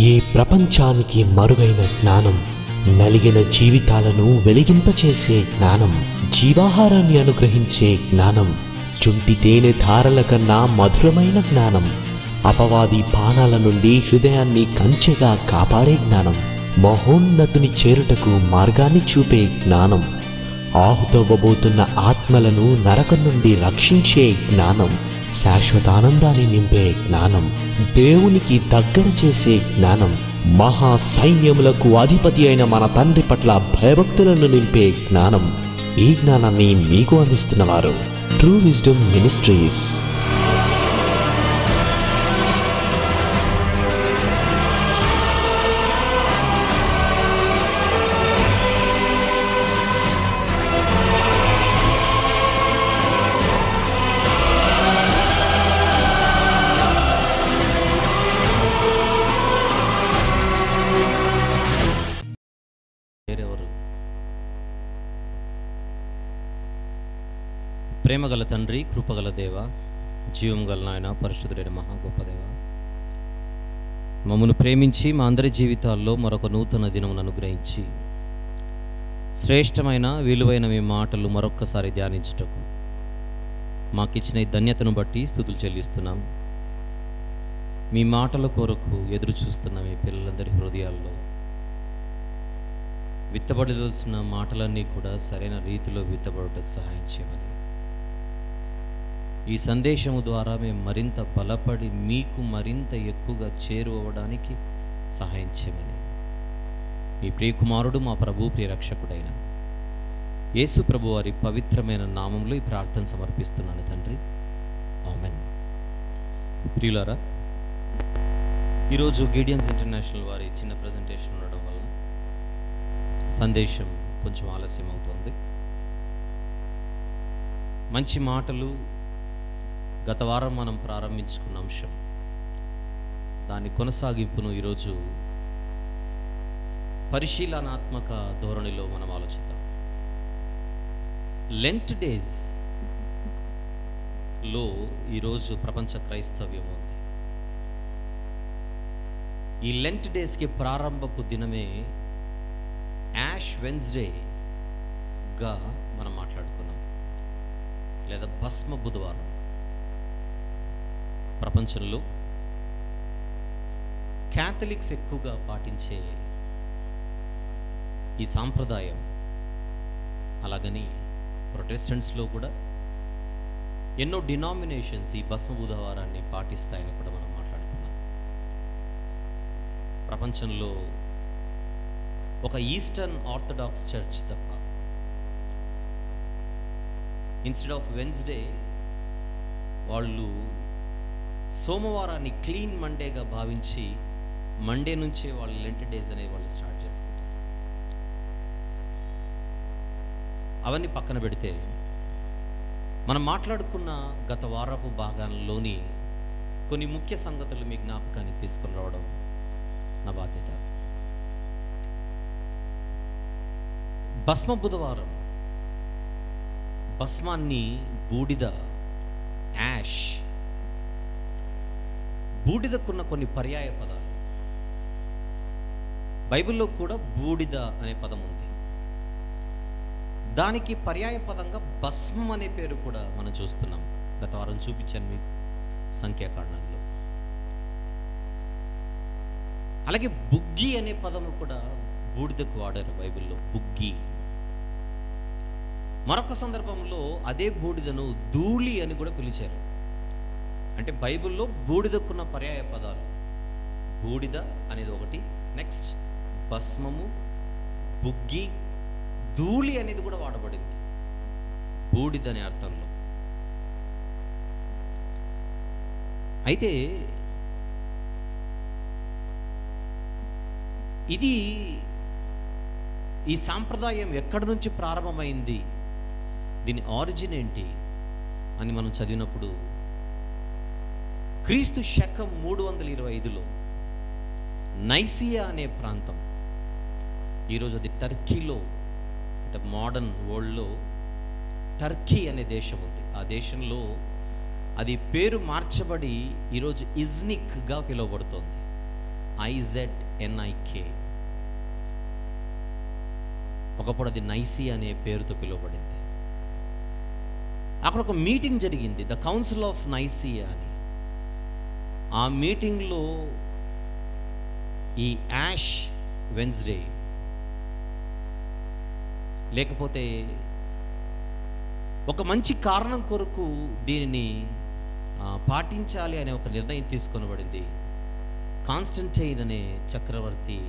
ఈ ప్రపంచానికి మరుగైన జ్ఞానం, నలిగిన జీవితాలను వెలిగింపచేసే జ్ఞానం, జీవాహారాన్ని అనుగ్రహించే జ్ఞానం, చుంటి తేనె ధారల కన్నా మధురమైన జ్ఞానం, అపవాది బాణాల నుండి హృదయాన్ని కంచెగా కాపాడే జ్ఞానం, మహోన్నతుని చేరుటకు మార్గాన్ని చూపే జ్ఞానం, ఆహుతవ్వబోతున్న ఆత్మలను నరకం నుండి రక్షించే జ్ఞానం, శాశ్వతానందాన్ని నింపే జ్ఞానం, దేవునికి దగ్గర చేసే జ్ఞానం, మహా సైన్యములకు అధిపతి అయిన మన తండ్రి పట్ల భయభక్తులను నింపే జ్ఞానం. ఈ జ్ఞానాన్ని మీకు అందిస్తున్నవారు ట్రూ విజ్డమ్ మినిస్ట్రీస్. ప్రేమగల తండ్రి, కృపగల దేవ, జీవం గల నాయన, పరిశుద్ధుడైన మహా గొప్ప దేవ, మమ్మల్ని ప్రేమించి మా అందరి జీవితాల్లో మరొక నూతన దినమును అనుగ్రహించి శ్రేష్టమైన విలువైన మీ మాటలు మరొక్కసారి ధ్యానించుటకు మాకిచ్చిన ఈ ధన్యతను బట్టి స్తుతులు చెల్లిస్తున్నాం. మీ మాటల కొరకు ఎదురు చూస్తున్న మీ పిల్లలందరి హృదయాల్లో విత్తబడవలసిన మాటలన్నీ కూడా సరైన రీతిలో విత్తబడటకు సహాయం చేయమని, ఈ సందేశము ద్వారా మేము మరింత బలపడి మీకు మరింత ఎక్కువగా చేరువవడానికి సహాయం చేయమని మీ ప్రియకుమారుడు, మా ప్రభు ప్రియరక్షకుడైన యేసు ప్రభు వారి పవిత్రమైన నామంలో ఈ ప్రార్థన సమర్పిస్తున్నాను తండ్రి, ఆమెన్. ప్రియులారా, ఈరోజు గిడియన్స్ ఇంటర్నేషనల్ వారి చిన్న ప్రజెంటేషన్ ఉండడం వలన సందేశం కొంచెం ఆలస్యం అవుతుంది. మంచి మాటలు గత వారం మనం ప్రారంభించుకున్న అంశం, దాని కొనసాగింపును ఈరోజు పరిశీలనాత్మక ధోరణిలో మనం ఆలోచిద్దాం. లెంట్ డేస్ లో ఈరోజు ప్రపంచ క్రైస్తవ్యం ఉంది. ఈ లెంట్ డేస్కి ప్రారంభపు దినమే యాష్ వెన్స్డేగా మనం మాట్లాడుకున్నాం, లేదా భస్మ బుధవారం. ప్రపంచంలో క్యాథలిక్స్ ఎక్కువగా పాటించే ఈ సాంప్రదాయం, అలాగని ప్రొటెస్టెంట్స్లో కూడా ఎన్నో డినామినేషన్స్ ఈ భస్మ బుధవారాన్ని పాటిస్తాయని కూడా మనం మాట్లాడుకున్నాం. ప్రపంచంలో ఒక ఈస్టర్న్ ఆర్థడాక్స్ చర్చ్ తప్ప ఇన్స్టెడ్ ఆఫ్ వెన్స్డే వాళ్ళు సోమవారాన్ని క్లీన్ మండేగా భావించి మండే నుంచే వాళ్ళు లెంట్ డేస్ అనేవి వాళ్ళు స్టార్ట్ చేసుకుంటారు. అవన్నీ పక్కన పెడితే మనం మాట్లాడుకున్న గత వారపు భాగాల్లోని కొన్ని ముఖ్య సంగతులు మీ జ్ఞాపకానికి తీసుకొని రావడం నా బాధ్యత. భస్మ బుధవారం, భస్మాన్ని బూడిద, యాష్, బూడిదకున్న కొన్ని పర్యాయ పదాలు. బైబిల్లో కూడా బూడిద అనే పదం ఉంది. దానికి పర్యాయ పదంగా భస్మం అనే పేరు కూడా మనం చూస్తున్నాం. గత వారం చూపించాను మీకు సంఖ్యాకాండంలో. అలాగే బుగ్గి అనే పదము కూడా బూడిదకు వాడారు బైబిల్లో, బుగ్గి. మరొక సందర్భంలో అదే బూడిదను ధూళి అని కూడా పిలిచారు. అంటే బైబిల్లో బూడిదకున్న పర్యాయ పదాలు, బూడిద అనేది ఒకటి, నెక్స్ట్ భస్మము, బుగ్గి, ధూళి అనేది కూడా వాడబడింది బూడిద అనే అర్థంలో. అయితే ఇది, ఈ సాంప్రదాయం ఎక్కడి నుంచి ప్రారంభమైంది, దీని ఆరిజిన్ ఏంటి అని మనం చదివినప్పుడు క్రీస్తు శకం 325లో నైసియా అనే ప్రాంతం, ఈరోజు అది టర్కీలో, అంటే మోడర్న్ వరల్డ్లో టర్కీ అనే దేశం ఉంది. ఆ దేశంలో అది పేరు మార్చబడి ఈరోజు ఇజ్నిక్గా పిలువబడుతోంది. IZNIK. ఒకప్పుడు అది నైసీ అనే పేరుతో పిలువబడింది. అక్కడ ఒక మీటింగ్ జరిగింది, ద కౌన్సిల్ ఆఫ్ నైసియా అని. ఆ మీటింగ్లో ఈ యాష్ వెన్స్డే లేకపోతే ఒక మంచి కారణం కొరకు దీనిని పాటించాలి అనే ఒక నిర్ణయం తీసుకొనబడింది కాన్స్టంటైన్ అనే చక్రవర్తి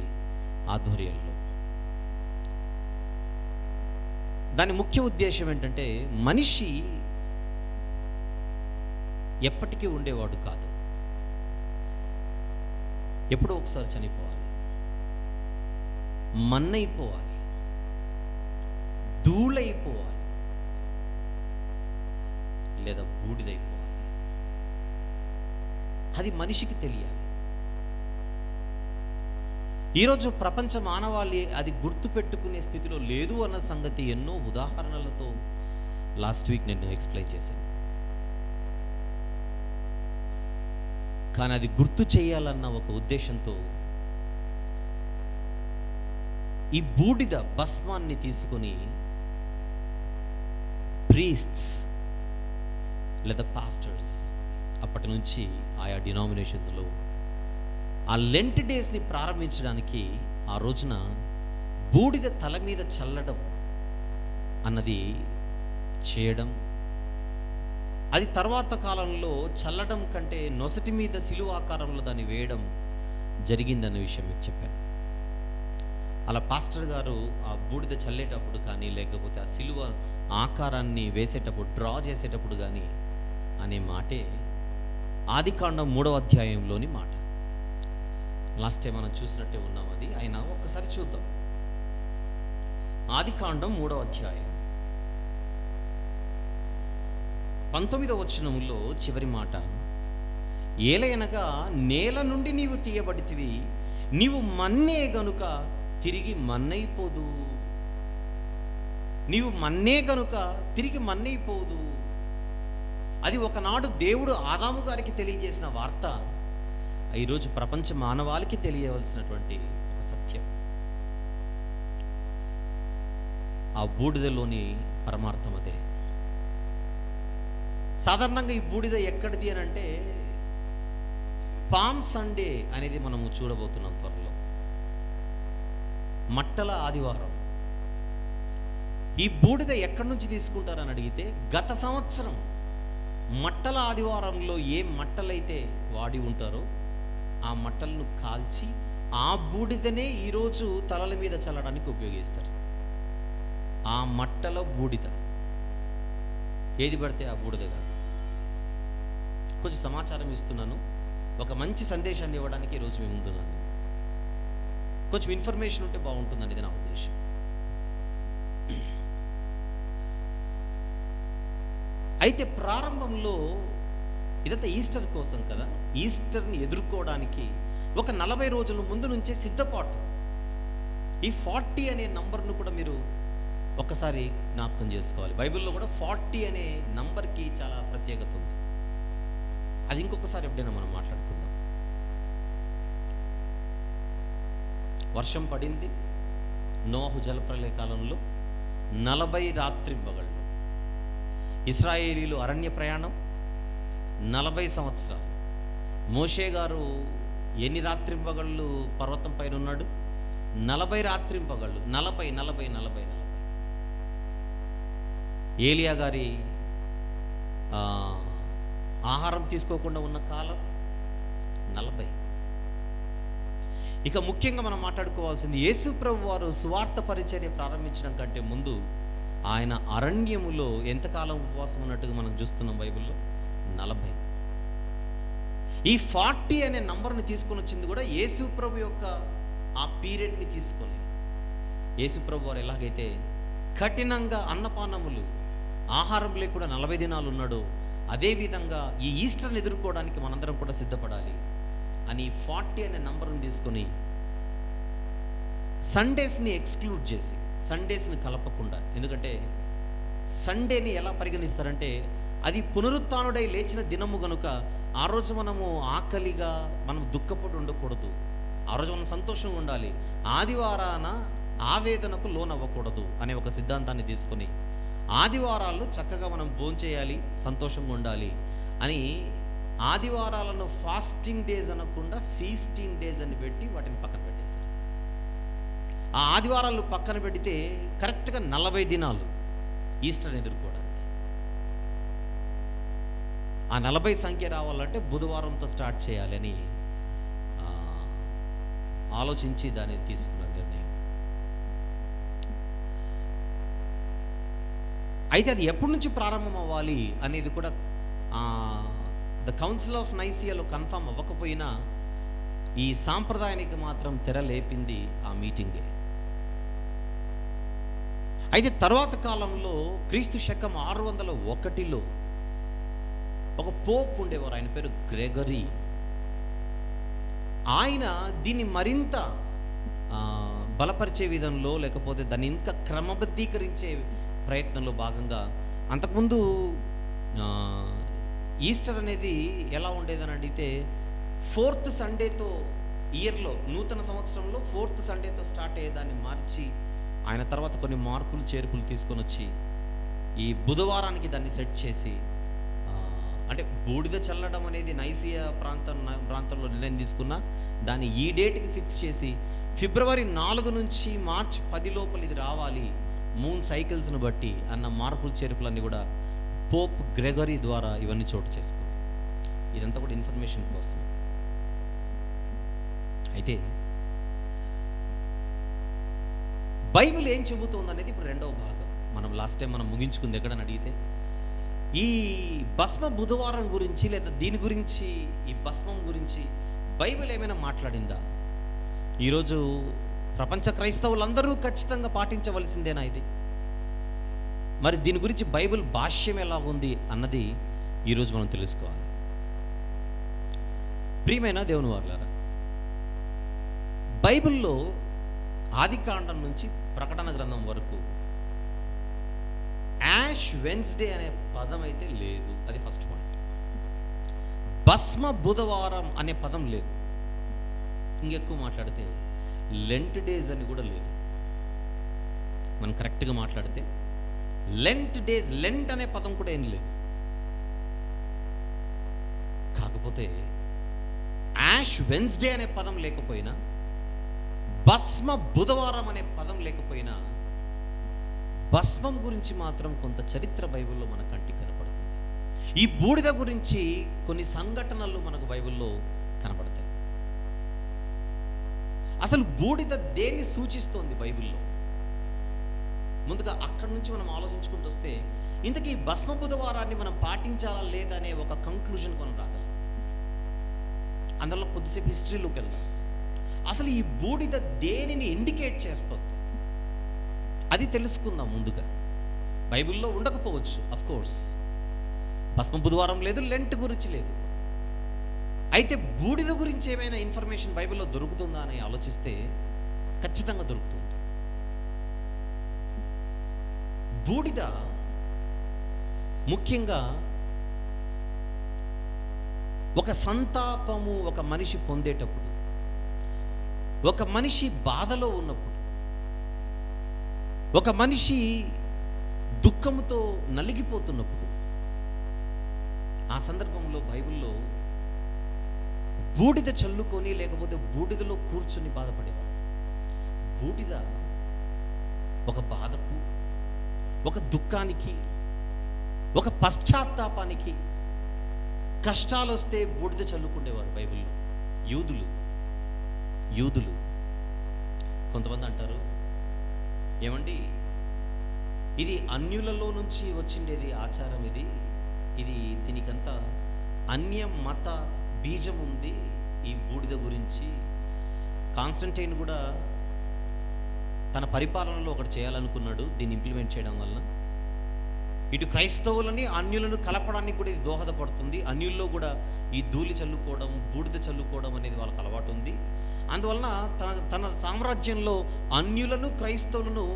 ఆధ్వర్యంలో. దాని ముఖ్య ఉద్దేశం ఏంటంటే మనిషి ఎప్పటికీ ఉండేవాడు కాదు, ఎప్పుడో ఒకసారి చనిపోవాలి, మన్నైపోవాలి, ధూళైపోవాలి, లేదా బూడిదైపోవాలి. అది మనిషికి తెలియాలి. ఈరోజు ప్రపంచ మానవాళి అది గుర్తుపెట్టుకునే స్థితిలో లేదు అన్న సంగతి ఎన్నో ఉదాహరణలతో లాస్ట్ వీక్ నేను ఎక్స్ప్లెయిన్ చేశాను. కానీ అది గుర్తు చేయాలన్న ఒక ఉద్దేశంతో ఈ బూడిద భస్మాన్ని తీసుకొని ప్రీస్ట్స్ లేదా పాస్టర్స్ అప్పటి నుంచి ఆయా డినామినేషన్స్లో ఆ లెంట్ డేస్ని ప్రారంభించడానికి ఆ రోజున బూడిద తల మీద చల్లడం అన్నది చేయడం, అది తర్వాత కాలంలో చల్లడం కంటే నొసటి మీద సిలువ ఆకారంలో దాన్ని వేయడం జరిగిందన్న విషయం మీకు చెప్పాను. అలా పాస్టర్ గారు ఆ బూడిద చల్లేటప్పుడు కానీ లేకపోతే ఆ సిలువ ఆకారాన్ని వేసేటప్పుడు డ్రా చేసేటప్పుడు కానీ అనే మాటే ఆదికాండం 3వ అధ్యాయంలోని మాట. లాస్ట్ టైం మనం చూసినట్టే ఉన్నాం, అది అయినా ఒక్కసారి చూద్దాం. ఆదికాండం 3వ అధ్యాయం 19వ వచనంలో చివరి మాట, ఏలయనగా నేల నుండి నీవు తీయబడితివి, నీవు మన్నే గనుక తిరిగి మన్నైపోదు. నీవు మన్నే గనుక తిరిగి మన్నైపోదు. అది ఒకనాడు దేవుడు ఆదాము గారికి తెలియజేసిన వార్త ఈరోజు ప్రపంచ మానవాళికి తెలియవలసినటువంటి ఒక సత్యం. ఆ బూడిదలోని పరమార్థం అదే. సాధారణంగా ఈ బూడిద ఎక్కడిది అని అంటే పామ్ సండే అనేది మనము చూడబోతున్నాం త్వరలో, మట్టల ఆదివారం. ఈ బూడిద ఎక్కడి నుంచి తీసుకుంటారని అడిగితే గత సంవత్సరం మట్టల ఆదివారంలో ఏ మట్టలైతే వాడి ఉంటారో ఆ మట్టలను కాల్చి ఆ బూడిదనే ఈరోజు తలల మీద చల్లడానికి ఉపయోగిస్తారు. ఆ మట్టల బూడిద, ఏది పడితే ఆ బూడిద కాదు. కొంచెం సమాచారం ఇస్తున్నాను, ఒక మంచి సందేశాన్ని ఇవ్వడానికి ఈరోజు మేము ముందున్నాను. కొంచెం ఇన్ఫర్మేషన్ ఉంటే బాగుంటుందనేది నా ఉద్దేశం. అయితే ప్రారంభంలో ఇదంతా ఈస్టర్ కోసం కదా, ఈస్టర్ని ఎదుర్కోవడానికి ఒక 40 రోజుల ముందు నుంచే సిద్ధపాటు. ఈ 40 అనే నంబర్ను కూడా మీరు ఒక్కసారి జ్ఞాపకం చేసుకోవాలి. బైబిల్లో కూడా 40 అనే నంబర్కి చాలా ప్రత్యేకత ఉంది. అది ఇంకొకసారి ఎప్పుడైనా మనం మాట్లాడుకుందాం. వర్షం పడింది నోహు జలప్రలయ కాలంలో 40 రాత్రింబగళ్ళు. ఇశ్రాయేలీలు అరణ్య ప్రయాణం 40 సంవత్సరాలు. మోషే గారు ఎన్ని రాత్రింపగళ్ళు పర్వతం పైన ఉన్నాడు? 40 రాత్రింపగళ్ళు. 40. ఏలియా గారి ఆహారం తీసుకోకుండా ఉన్న కాలం 40. ఇక ముఖ్యంగా మనం మాట్లాడుకోవాల్సింది, యేసు ప్రభు వారు సువార్త పరిచర్య ప్రారంభించడం కంటే ముందు ఆయన అరణ్యములో ఎంతకాలం ఉపవాసం ఉన్నట్టుగా మనం చూస్తున్నాం బైబిల్లో? 40. ఈ 40 అనే నంబర్ని తీసుకొని వచ్చింది కూడా యేసు ప్రభు యొక్క ఆ పీరియడ్ని తీసుకొని. యేసు ప్రభు వారు ఎలాగైతే కఠినంగా అన్నపానములు ఆహారం లేకుండా 40 దినాలు ఉన్నాడో, అదేవిధంగా ఈ ఈస్టర్ని ఎదుర్కోవడానికి మనందరం కూడా సిద్ధపడాలి అని 40 అనే నంబర్ని తీసుకొని సండేస్ని ఎక్స్క్లూడ్ చేసి, సండేస్ని కలపకుండా, ఎందుకంటే సండేని ఎలా పరిగణిస్తారంటే అది పునరుత్థానుడై లేచిన దినము కనుక ఆ రోజు మనము ఆకలిగా మనం దుఃఖపడి ఉండకూడదు. ఆ రోజు మనం సంతోషంగా ఉండాలి. ఆదివారాన ఆవేదనకు లోనవ్వకూడదు అనే ఒక సిద్ధాంతాన్ని తీసుకొని ఆదివారాల్లో చక్కగా మనం భోంచేయాలి, సంతోషంగా ఉండాలి అని ఆదివారాలను ఫాస్టింగ్ డేస్ అనకుండా ఫీస్టింగ్ డేస్ అని పెట్టి వాటిని పక్కన పెట్టేశారు. ఆ ఆదివారాలు పక్కన పెడితే కరెక్ట్గా 40 దినాలు ఈస్టర్ని ఎదుర్కోవడానికి. ఆ 40 సంఖ్య రావాలంటే బుధవారంతో స్టార్ట్ చేయాలని ఆలోచించి దాన్ని తీసుకున్న నిర్ణయం. అయితే అది ఎప్పటి నుంచి ప్రారంభం అవ్వాలి అనేది కూడా ద కౌన్సిల్ ఆఫ్ నైసియాలో కన్ఫర్మ్ అవ్వకపోయినా ఈ సాంప్రదాయానికి మాత్రం తెర లేపింది ఆ మీటింగే. అయితే తర్వాత కాలంలో క్రీస్తు శకం 601లో ఒక పోప్ ఉండేవారు, ఆయన పేరు గ్రెగరీ. ఆయన దీన్ని మరింత బలపరిచే విధంలో, లేకపోతే దాన్ని ఇంకా క్రమబద్ధీకరించే ప్రయత్నంలో భాగంగా, అంతకుముందు ఈస్టర్ అనేది ఎలా ఉండేదని అడిగితే 4th సండేతో, ఇయర్లో నూతన సంవత్సరంలో 4th సండేతో స్టార్ట్ అయ్యేదాన్ని మార్చి ఆయన తర్వాత కొన్ని మార్పులు చేర్పులు తీసుకొని వచ్చి ఈ బుధవారానికి దాన్ని సెట్ చేసి, అంటే బూడిద చల్లడం అనేది నైసియా ప్రాంతంలో నిర్ణయం తీసుకున్న దాన్ని ఈ డేట్కి ఫిక్స్ చేసి ఫిబ్రవరి 4 నుంచి మార్చ్ 10 లోపల ఇది రావాలి మూన్ సైకిల్స్ను బట్టి అన్న మార్పులు చేర్పులన్నీ కూడా పోప్ గ్రెగరీ ద్వారా ఇవన్నీ చోటు చేసుకున్నాయి. ఇదంతా కూడా ఇన్ఫర్మేషన్ కోసం. అయితే బైబిల్ ఏం చెబుతుంది అనేది ఇప్పుడు రెండవ భాగం. మనం లాస్ట్ టైం మనం ముగించుకుంది ఎక్కడని అడిగితే ఈ భస్మ బుధవారం గురించి, లేదా దీని గురించి, ఈ భస్మం గురించి బైబిల్ ఏమైనా మాట్లాడిందా? ఈరోజు ప్రపంచ క్రైస్తవులందరూ ఖచ్చితంగా పాటించవలసిందేనా ఇది? మరి దీని గురించి బైబిల్ భాష్యం ఎలా ఉంది అన్నది ఈరోజు మనం తెలుసుకోవాలి. ప్రియమైన దేవుని వారలారా, బైబిల్లో ఆదికాండం నుంచి ప్రకటన గ్రంథం వరకు యాష్ వెన్స్డే అనే పదం అయితే లేదు. అది ఫస్ట్ పాయింట్. భస్మ బుధవారం అనే పదం లేదు. ఇంకెక్కువ మాట్లాడితే లెంట్ డేస్ అని కూడా లేదు. మనం కరెక్ట్గా మాట్లాడితే లెంట్ డేస్, లెంట్ అనే పదం కూడా ఏం లేదు. కాకపోతే యాష్ వెన్స్డే అనే పదం లేకపోయినా, భస్మ బుధవారం అనే పదం లేకపోయినా, భస్మం గురించి మాత్రం కొంత చరిత్ర బైబిల్లో మన కంటికి కనపడుతుంది. ఈ బూడిద గురించి కొన్ని సంఘటనలు మనకు బైబిల్లో కనపడతాయి. అసలు బూడిద దేన్ని సూచిస్తోంది బైబిల్లో? ముందుగా అక్కడి నుంచి మనం ఆలోచించుకుంటూ వస్తే ఇంతకీ భస్మ బుధవారాన్ని మనం పాటించాలా లేదా అనే ఒక కంక్లూజన్ మనం రాగలం. అందులో కొద్దిసేపు హిస్టరీలోకి వెళ్దాం. అసలు ఈ బూడిద దేనిని ఇండికేట్ చేస్తుంది అది తెలుసుకుందాం. ముందుగా బైబిల్లో ఉండకపోవచ్చు, అఫ్ కోర్స్ భస్మ బుధవారం లేదు, లెంట్ గురించి లేదు. అయితే బూడిద గురించి ఏమైనా ఇన్ఫర్మేషన్ బైబిల్లో దొరుకుతుందా అని ఆలోచిస్తే ఖచ్చితంగా దొరుకుతుంది. బూడిద ముఖ్యంగా ఒక సంతాపము ఒక మనిషి పొందేటప్పుడు, ఒక మనిషి బాధలో ఉన్నప్పుడు, ఒక మనిషి దుఃఖముతో నలిగిపోతున్నప్పుడు, ఆ సందర్భంలో బైబిల్లో బూడిద చల్లుకొని, లేకపోతే బూడిదలో కూర్చుని బాధపడేవారు. బూడిద ఒక బాధకు, ఒక దుఃఖానికి, ఒక పశ్చాత్తాపానికి, కష్టాలు వస్తే బూడిద చల్లుకునేవారు బైబిల్లో యూదులు. కొంతమంది అంటారు, ఏమండి ఇది అన్యులలో నుంచి వచ్చిండేది ఆచారం, ఇది దీనికంతా అన్య మత బీజం ఉంది ఈ బూడిద గురించి. కాన్స్టంటైన్ కూడా తన పరిపాలనలో ఒకటి చేయాలనుకున్నాడు, దీన్ని ఇంప్లిమెంట్ చేయడం వల్ల ఇటు క్రైస్తవులని అన్యులను కలపడానికి కూడా ఇది దోహదపడుతుంది. అన్యుల్లో కూడా ఈ ధూళి చల్లుకోవడం, బూడిద చల్లుకోవడం అనేది వాళ్ళకి అలవాటు ఉంది. అందువలన తన సామ్రాజ్యంలో అన్యులను క్రైస్తవులను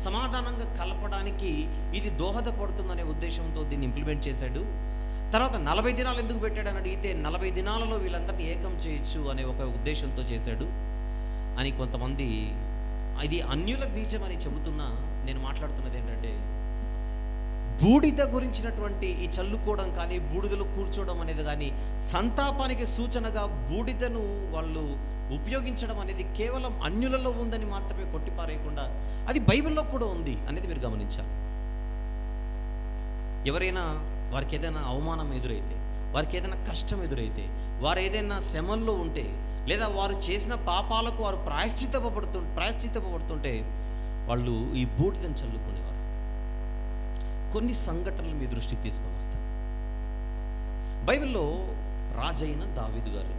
సమాధానంగా కలపడానికి ఇది దోహదపడుతుందనే ఉద్దేశంతో దీన్ని ఇంప్లిమెంట్ చేశాడు. తర్వాత 40 దినాలు ఎందుకు పెట్టాడని అడిగితే 40 దినాలలో వీళ్ళందరినీ ఏకం చేయొచ్చు అనే ఒక ఉద్దేశంతో చేశాడు అని కొంతమంది. ఇది అన్యుల బీజం అని చెబుతున్నా నేను మాట్లాడుతున్నది ఏంటంటే, బూడిద గురించినటువంటి ఈ చల్లుకోవడం కానీ, బూడిదలో కూర్చోవడం అనేది కానీ, సంతాపానికి సూచనగా బూడిదను వాళ్ళు ఉపయోగించడం అనేది కేవలం అన్యులలో ఉందని మాత్రమే కొట్టిపారేయకుండా అది బైబిల్లో కూడా ఉంది అనేది మీరు గమనించాలి. ఎవరైనా వారికి ఏదైనా అవమానం ఎదురైతే, వారికి ఏదైనా కష్టం ఎదురైతే, వారు ఏదైనా శ్రమల్లో ఉంటే, లేదా వారు చేసిన పాపాలకు వారు ప్రాయశ్చిత్తపడుతుంటే వాళ్ళు ఈ బూడిదను చల్లుకునేవారు. కొన్ని సంఘటనలు మీ దృష్టికి తీసుకొని వస్తాను. బైబిల్లో రాజైన దావీదు గారు,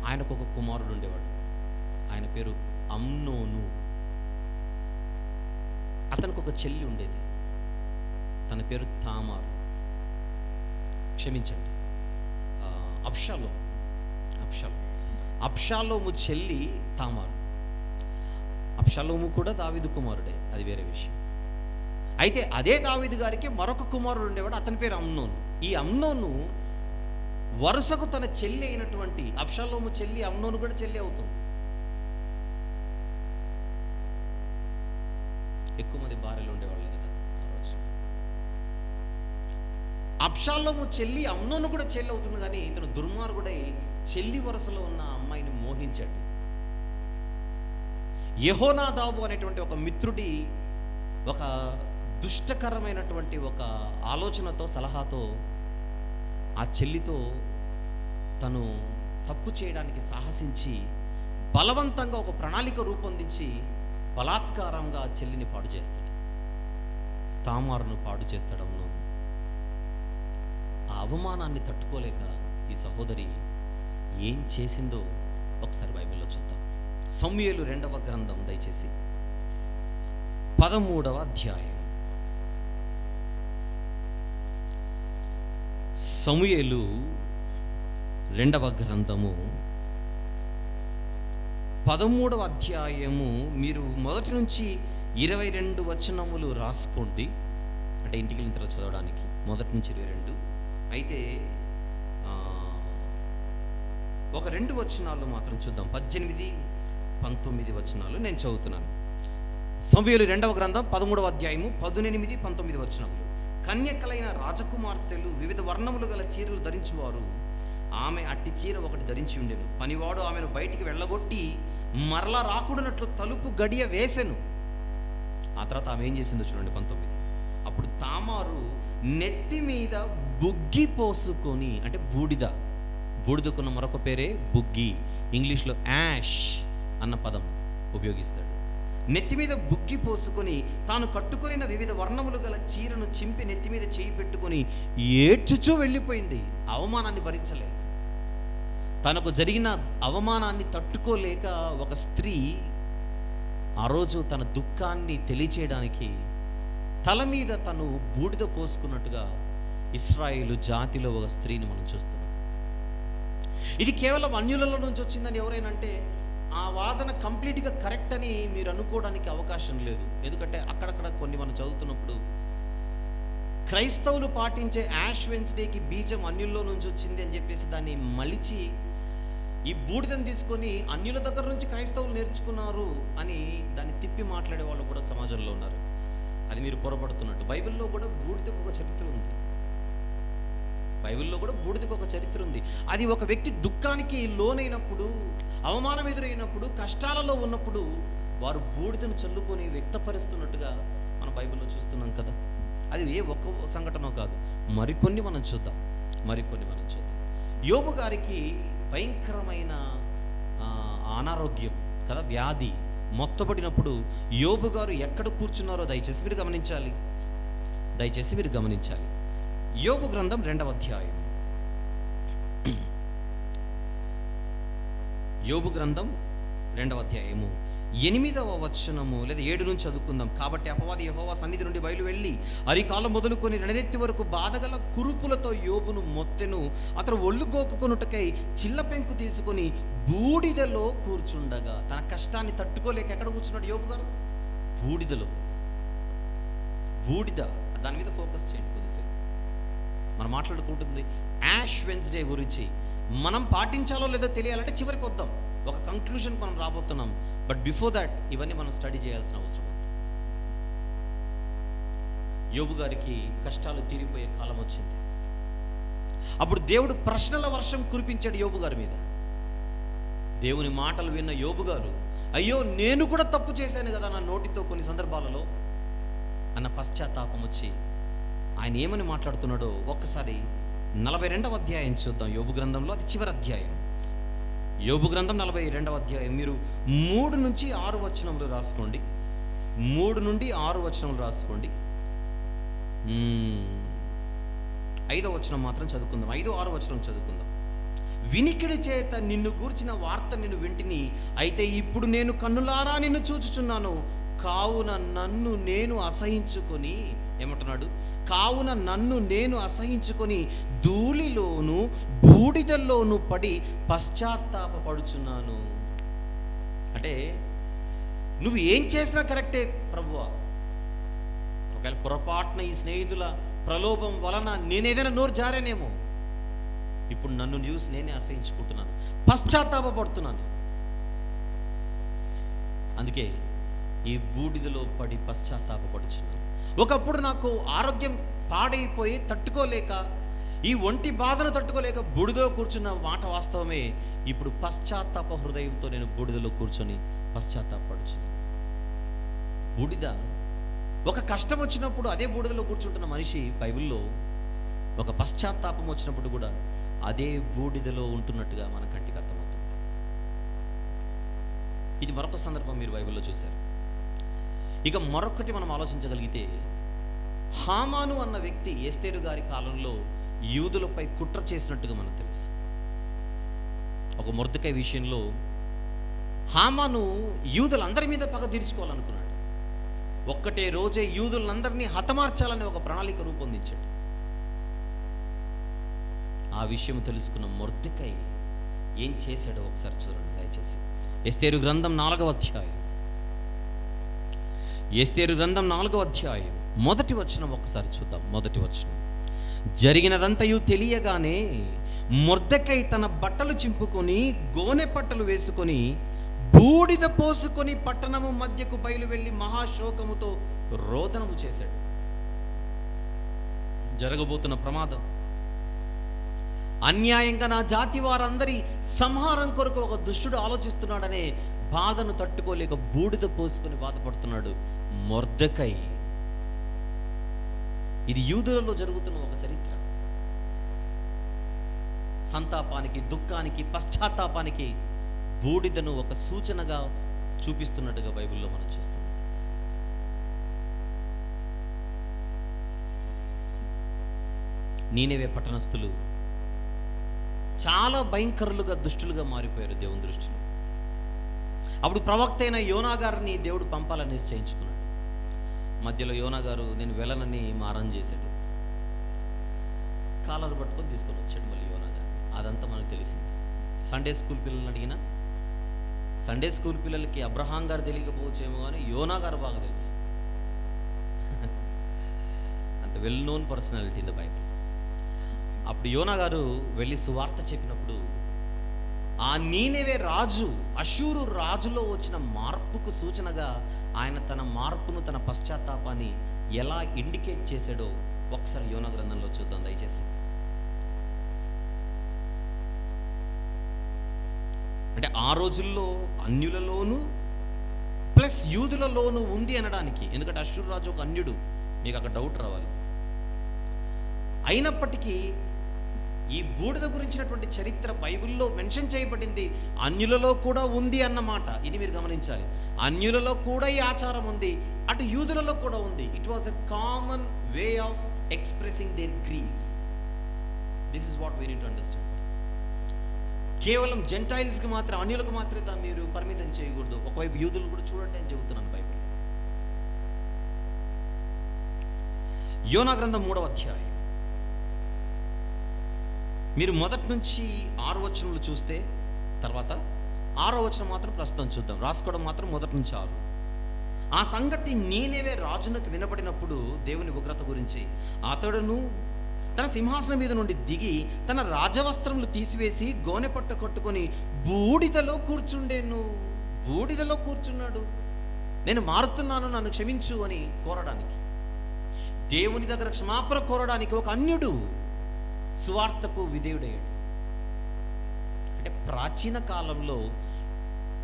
ఆయనకు ఒక కుమారుడు ఉండేవాడు. ఆయన పేరు అమ్నోను. అతనికి ఒక చెల్లి ఉండేది, తన పేరు తామారు. క్షమించండి, అబ్షాలోము చెల్లి తామారు. అబ్షాలోము కూడా దావీదు కుమారుడే, అది వేరే విషయం. అయితే అదే దావీదు గారికి మరొక కుమారుడు ఉండేవాడు, అతని పేరు అమ్నోను. ఈ అమ్నోను వరుసకు తన చెల్లి అయినటువంటి అబ్షాలోము చెల్లి అమ్నోను కూడా చెల్లి అవుతుంది. ఎక్కువ మంది భార్యలు ఉండేవాళ్ళు కదా ఆ రోజు. అబ్షాలోము చెల్లి అమ్నోను కూడా చెల్లి అవుతుంది, కానీ ఇతను దుర్మార్గుడై చెల్లి వరుసలో ఉన్న అమ్మాయిని మోహించాడు. యెహోనాదాబు అనేటువంటి ఒక మిత్రుడి ఒక దుష్టకరమైనటువంటి ఒక ఆలోచనతో, సలహాతో ఆ చెల్లితో తను తప్పు చేయడానికి సాహసించి బలవంతంగా ఒక ప్రణాళిక రూపొందించి బలాత్కారంగా ఆ చెల్లిని పాడు చేస్తాడు, తామారును పాడు చేస్తాడు. ఆ అవమానాన్ని తట్టుకోలేక ఈ సహోదరి ఏం చేసిందో ఒకసారి బైబిల్లో చూద్దాం. సమూయేలు 2వ గ్రంథం దయచేసి 13వ అధ్యాయం. సమూయేలు 2వ గ్రంథము 13వ అధ్యాయము. మీరు మొదటి నుంచి 22 వచనములు రాసుకోండి, అంటే ఇంటికి వెళ్ళిన తర్వాత చదవడానికి. మొదటి నుంచి 22. అయితే ఒక 2 వచనాలు మాత్రం చూద్దాం. 18, 19 వచనాలు నేను చదువుతున్నాను. సమూయేలు 2వ గ్రంథం 13వ అధ్యాయము 18, 19 వచనములు. కన్యకలైన రాజకుమార్తెలు వివిధ వర్ణములు గల చీరలు ధరించువారు. ఆమె అట్టి చీర ఒకటి ధరించి ఉండెను. పనివాడు ఆమెను బయటికి వెళ్ళగొట్టి మరలా రాకూడనట్లు తలుపు గడియ వేసెను. ఆ తర్వాత ఆమె ఏం చేసిందో చూడండి 19. అప్పుడు తామారు నెత్తి మీద బుగ్గి పోసుకొని, అంటే బూడిదకున్న మరొక పేరే బుగ్గి, ఇంగ్లీష్లో యాష్ అన్న పదం ఉపయోగిస్తాడు. నెత్తి మీద బుగ్గి పోసుకొని తాను కట్టుకొనిన వివిధ వర్ణములు గల చీరను చింపి నెత్తి మీద చేయి పెట్టుకొని ఏడ్చుచూ వెళ్ళిపోయింది. అవమానాన్ని భరించలేక, తనకు జరిగిన అవమానాన్ని తట్టుకోలేక ఒక స్త్రీ ఆ రోజు తన దుఃఖాన్ని తెలియచేయడానికి తల మీద తను బూడిద పోసుకున్నట్టుగా ఇశ్రాయేలు జాతిలో ఒక స్త్రీని మనం చూస్తున్నాం. ఇది కేవలం అన్యులలో నుంచి వచ్చిందని ఎవరైనా అంటే ఆ వాదన కంప్లీట్గా కరెక్ట్ అని మీరు అనుకోవడానికి అవకాశం లేదు. ఎందుకంటే అక్కడక్కడ కొన్ని మనం చదువుతున్నప్పుడు క్రైస్తవులు పాటించే యాష్ వెన్స్డేకి బీజం అన్యుల్లో నుంచి వచ్చింది అని చెప్పేసి దాన్ని మలిచి ఈ బూడిదను తీసుకొని అన్యుల దగ్గర నుంచి క్రైస్తవులు నేర్చుకున్నారు అని దాన్ని తిప్పి మాట్లాడే వాళ్ళు కూడా సమాజంలో ఉన్నారు. అది మీరు పొరపడుతున్నట్టు. బైబిల్లో కూడా బూడిదకు ఒక చరిత్ర ఉంది. అది ఒక వ్యక్తి దుఃఖానికి లోనైనప్పుడు, అవమానం ఎదురైనప్పుడు, కష్టాలలో ఉన్నప్పుడు వారు బూడిదను చల్లుకొని వ్యక్తపరుస్తున్నట్టుగా మనం బైబిల్లో చూస్తున్నాం కదా. అది ఏ ఒక్క సంఘటన కాదు, మరికొన్ని మనం చూద్దాం. యోబు గారికి భయంకరమైన అనారోగ్యం కదా, వ్యాధి మొత్తబడినప్పుడు యోబు గారు ఎక్కడ కూర్చున్నారో దయచేసి మీరు గమనించాలి. యోబు గ్రంథం 2వ అధ్యాయం. యోబు గ్రంథం 2వ అధ్యాయము 8వ వచనము లేదా 7 నుంచి చదువుకుందాం. కాబట్టి అపవాది యెహోవా సన్నిధి నుండి బయలు వెళ్ళి అరికాలం మొదలుకొని నడినెత్తి వరకు బాధగల కురుపులతో యోబును మొత్తెను. అతను ఒళ్ళు గోకుకొనుటకై చిల్ల పెంకు తీసుకొని బూడిదలో కూర్చుండగా, తన కష్టాన్ని తట్టుకోలేక ఎక్కడ కూర్చున్నాడు యోబు గారు? బూడిద, దాని మీద ఫోకస్ చేయండి కొద్దిసేపు. మనం మాట్లాడుకుంటుంది యాష్ వెన్స్డే గురించి. మనం పాటించాలో లేదో తెలియాలంటే చివరికి వద్దాం, ఒక కంక్లూజన్కి మనం రాబోతున్నాం. బట్ బిఫోర్ దాట్ ఇవన్నీ మనం స్టడీ చేయాల్సిన అవసరం ఉంది. యోబు గారికి కష్టాలు తీరిపోయే కాలం వచ్చింది. అప్పుడు దేవుడు ప్రశ్నల వర్షం కురిపించాడు యోబు గారి మీద. దేవుని మాటలు విన్న యోబు గారు, అయ్యో నేను కూడా తప్పు చేశాను కదా నా నోటితో కొన్ని సందర్భాలలో అన్న పశ్చాత్తాపం వచ్చి ఆయన ఏమని మాట్లాడుతున్నాడో ఒక్కసారి 42వ అధ్యాయం చూద్దాం. యోబు గ్రంథంలో అది చివరి అధ్యాయం. యోబు గ్రంథం 42వ అధ్యాయం. మీరు 3 నుంచి 6 వచనములు రాసుకోండి. 3 నుండి 6 వచనములు రాసుకోండి. 5వ వచనం మాత్రం చదువుకుందాం. 5, 6 వచనం చదువుకుందాం. వినికిడి చేత నిన్ను గూర్చిన వార్త నిన్ను వింటిని, అయితే ఇప్పుడు నేను కన్నులారా నిన్ను చూచుచున్నాను. కావున నన్ను నేను అసహించుకొని, ఏమంటున్నాడు? కావున నన్ను నేను అసహించుకొని ధూళిలోను బూడిదల్లోను పడి పశ్చాత్తాపపడుచున్నాను. అంటే నువ్వు ఏం చేసినా కరెక్టే ప్రభువా, ఒకవేళ పొరపాటున ఈ స్నేహితుల ప్రలోభం వలన నేనేదైనా నోరు జారానేమో, ఇప్పుడు నన్ను చూసి నేనే అసహించుకుంటున్నాను, పశ్చాత్తాపడుతున్నాను. అందుకే ఈ బూడిదలో పడి పశ్చాత్తాపడుచున్నాను. ఒకప్పుడు నాకు ఆరోగ్యం పాడైపోయి తట్టుకోలేక, ఈ ఒంటి బాధను తట్టుకోలేక బూడిదలో కూర్చున్న మాట వాస్తవమే. ఇప్పుడు పశ్చాత్తాప హృదయంతో నేను బూడిదలో కూర్చొని పశ్చాత్తాపడుచున్నాను. బూడిద, ఒక కష్టం వచ్చినప్పుడు అదే బూడిదలో కూర్చుంటున్న మనిషి బైబిల్లో ఒక పశ్చాత్తాపం వచ్చినప్పుడు కూడా అదే బూడిదలో ఉంటున్నట్టుగా మన కంటికి అర్థమవుతుంది. ఇది మరొక సందర్భం మీరు బైబిల్లో చూశారు. ఇక మరొకటి మనం ఆలోచించగలిగితే, హామాను అన్న వ్యక్తి ఎస్తేరు గారి కాలంలో యూదులపై కుట్ర చేసినట్టుగా మనకు తెలుసు. ఒక మొర్దెకై విషయంలో హామాను యూదులందరి మీద పగ తీర్చుకోవాలనుకున్నాడు. ఒక్కటే రోజే యూదులందరినీ హతమార్చాలని ఒక ప్రణాళిక రూపొందించాడు. ఆ విషయం తెలుసుకున్న మొర్దెకై ఏం చేశాడో ఒకసారి చూడండి దయచేసి. ఎస్తేరు గ్రంథం 4వ అధ్యాయం. ఎస్తేరు గ్రంథం 4వ అధ్యాయం 1వ వచనం ఒకసారి చూద్దాం. 1వ వచనం. జరిగినదంతయు తెలియగానే మొర్దెకై తన బట్టలు చింపుకొని గోనె పట్టలు వేసుకొని బూడిద పోసుకొని పట్టణము మధ్యకు బయలు వెళ్ళి మహాశోకముతో రోదనము చేశాడు. జరగబోతున్న ప్రమాదం, అన్యాయంగా నా జాతి వారందరి సంహారం కొరకు ఒక దుష్టుడు ఆలోచిస్తున్నాడనే బాధను తట్టుకోలేక బూడిద పోసుకొని బాధపడుతున్నాడు మొర్దెకై. ఇది యూదులలో జరుగుతున్న ఒక చరిత్ర. సంతాపానికి, దుఃఖానికి, పశ్చాత్తాపానికి బూడిదను ఒక సూచనగా చూపిస్తున్నట్టుగా బైబిల్లో మనం చూస్తున్నాం. నీనెవే పట్టణస్థులు చాలా భయంకరులుగా, దుష్టులుగా మారిపోయారు దేవుని దృష్టిలో. అప్పుడు ప్రవక్త అయిన యోనా గారిని దేవుడు పంపాలని నిశ్చయించుకున్నాడు. మధ్యలో యోనా గారు నేను వెళ్ళనని మారం చేశాడు. కాలర్ పట్టుకొని తీసుకొని వచ్చాడు మళ్ళీ యోనా గారిని. అదంతా మనకు తెలిసింది. సండే స్కూల్ పిల్లల్ని అడిగినా, సండే స్కూల్ పిల్లలకి అబ్రహాం గారు తెలియకపోవచ్చేమో కానీ యోనా గారు బాగా తెలుసు. అంత well known personality in the Bible. అప్పుడు యోనా గారు వెళ్ళి సువార్త చెప్పినప్పుడు ఆ నీనెవే రాజు, అషూరు రాజులో వచ్చిన మార్పుకు సూచనగా ఆయన తన మార్పును, తన పశ్చాత్తాపాన్ని ఎలా ఇండికేట్ చేశాడో ఒకసారి యోనా గ్రంథంలో చూద్దాం దయచేసి. అంటే ఆ రోజుల్లో అన్యులలోనూ ప్లస్ యూదులలోనూ ఉంది అనడానికి. ఎందుకంటే అషూరు రాజు ఒక అన్యుడు, మీకు అక్కడ డౌట్ రావాలి. అయినప్పటికీ ఈ బూడిద గురించినటువంటి చరిత్ర బైబిల్లో మెన్షన్ చేయబడింది. అన్యులలో కూడా ఉంది అన్నమాట. ఇది మీరు గమనించాలి. అన్యులలో కూడా ఈ ఆచారం ఉంది, అటు యూదులలో కూడా ఉంది. It was a common way of expressing their grief. This is what we need to understand. కేవలం జెంటైల్స్కి మాత్రం, అన్యులకు మాత్రమే మీరు పరిమితం చేయకూడదు. ఒకవైపు యూదులు కూడా చూడండి అని చెబుతున్నాను బైబిల్. యోనా గ్రంథం 3వ అధ్యాయం. మీరు 1 నుంచి 6 వచనములు చూస్తే, తర్వాత 6వ వచనం మాత్రం ప్రస్తుతం చూద్దాం. రాసుకోవడం మాత్రం 1 నుంచి 6. ఆ సంగతి నీనెవే రాజునకు వినబడినప్పుడు దేవుని ఉగ్రత గురించి అతడును తన సింహాసనం మీద నుండి దిగి తన రాజవస్త్రములు తీసివేసి గోనెపట్ట కట్టుకొని బూడిదలో కూర్చుండేను. బూడిదలో కూర్చున్నాడు. నేను మారుతున్నాను, నన్ను క్షమించు అని కోరడానికి, దేవుని దగ్గర క్షమాపణ కోరడానికి ఒక అన్యుడు సువార్తకు విధేయుడయ్యాడు. అంటే ప్రాచీన కాలంలో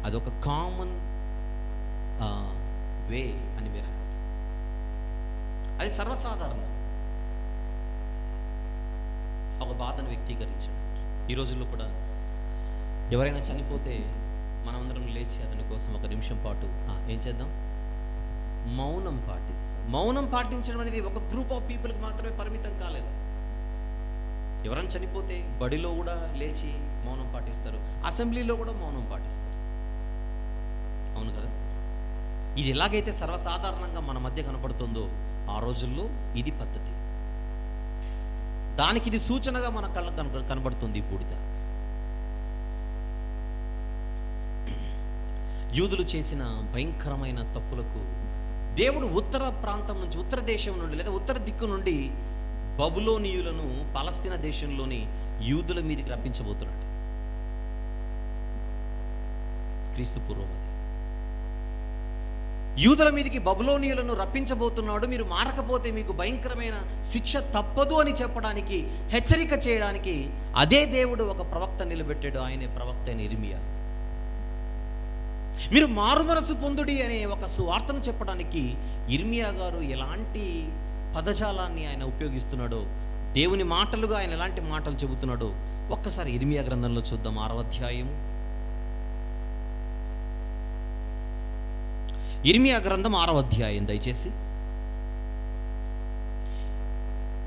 అదొక కామన్ వే అని మీరు అన్నారు. అది సర్వసాధారణం ఒక బాధను వ్యక్తీకరించడానికి. ఈ రోజుల్లో కూడా ఎవరైనా చనిపోతే మనమందరం లేచి అతని కోసం ఒక నిమిషం పాటు ఏం చేద్దాం, మౌనం పాటిస్తాం. మౌనం పాటించడం అనేది ఒక గ్రూప్ ఆఫ్ పీపుల్కి మాత్రమే పరిమితం కాలేదు. ఎవరైనా చనిపోతే బడిలో కూడా లేచి మౌనం పాటిస్తారు, అసెంబ్లీలో కూడా మౌనం పాటిస్తారు. అవును కదా? ఇది ఎలాగైతే సర్వసాధారణంగా మన మధ్య కనపడుతుందో ఆ రోజుల్లో ఇది పద్ధతి. దానికి ఇది సూచనగా మన కళ్ళకు కనబడుతుంది ఈ బూడిద. యూదులు చేసిన భయంకరమైన తప్పులకు దేవుడు ఉత్తర ప్రాంతం నుంచి, ఉత్తర దేశం నుండి లేదా ఉత్తర దిక్కు నుండి బబులోనీయులను పాలస్తీనా దేశంలోని యూదుల మీదకి రప్పించబోతున్నాడు. క్రీస్తు పూర్వం అది. యూదుల మీదకి బబులోనీయులను రప్పించబోతున్నాడు. మీరు మారకపోతే మీకు భయంకరమైన శిక్ష తప్పదు అని చెప్పడానికి, హెచ్చరిక చేయడానికి అదే దేవుడు ఒక ప్రవక్త నిలబెట్టాడు. ఆయనే ప్రవక్త అయిన ఇర్మియా. మీరు మారుమనసు పొందుడి అనే ఒక సువార్తను చెప్పడానికి ఇర్మియా గారు ఎలాంటి పదజాలాన్ని ఆయన ఉపయోగిస్తున్నాడో, దేవుని మాటలుగా ఆయన ఎలాంటి మాటలు చెబుతున్నాడో ఒక్కసారి ఇర్మియా గ్రంథంలో చూద్దాం. 6వ అధ్యాయం, ఇర్మియా గ్రంథం 6వ అధ్యాయం. దయచేసి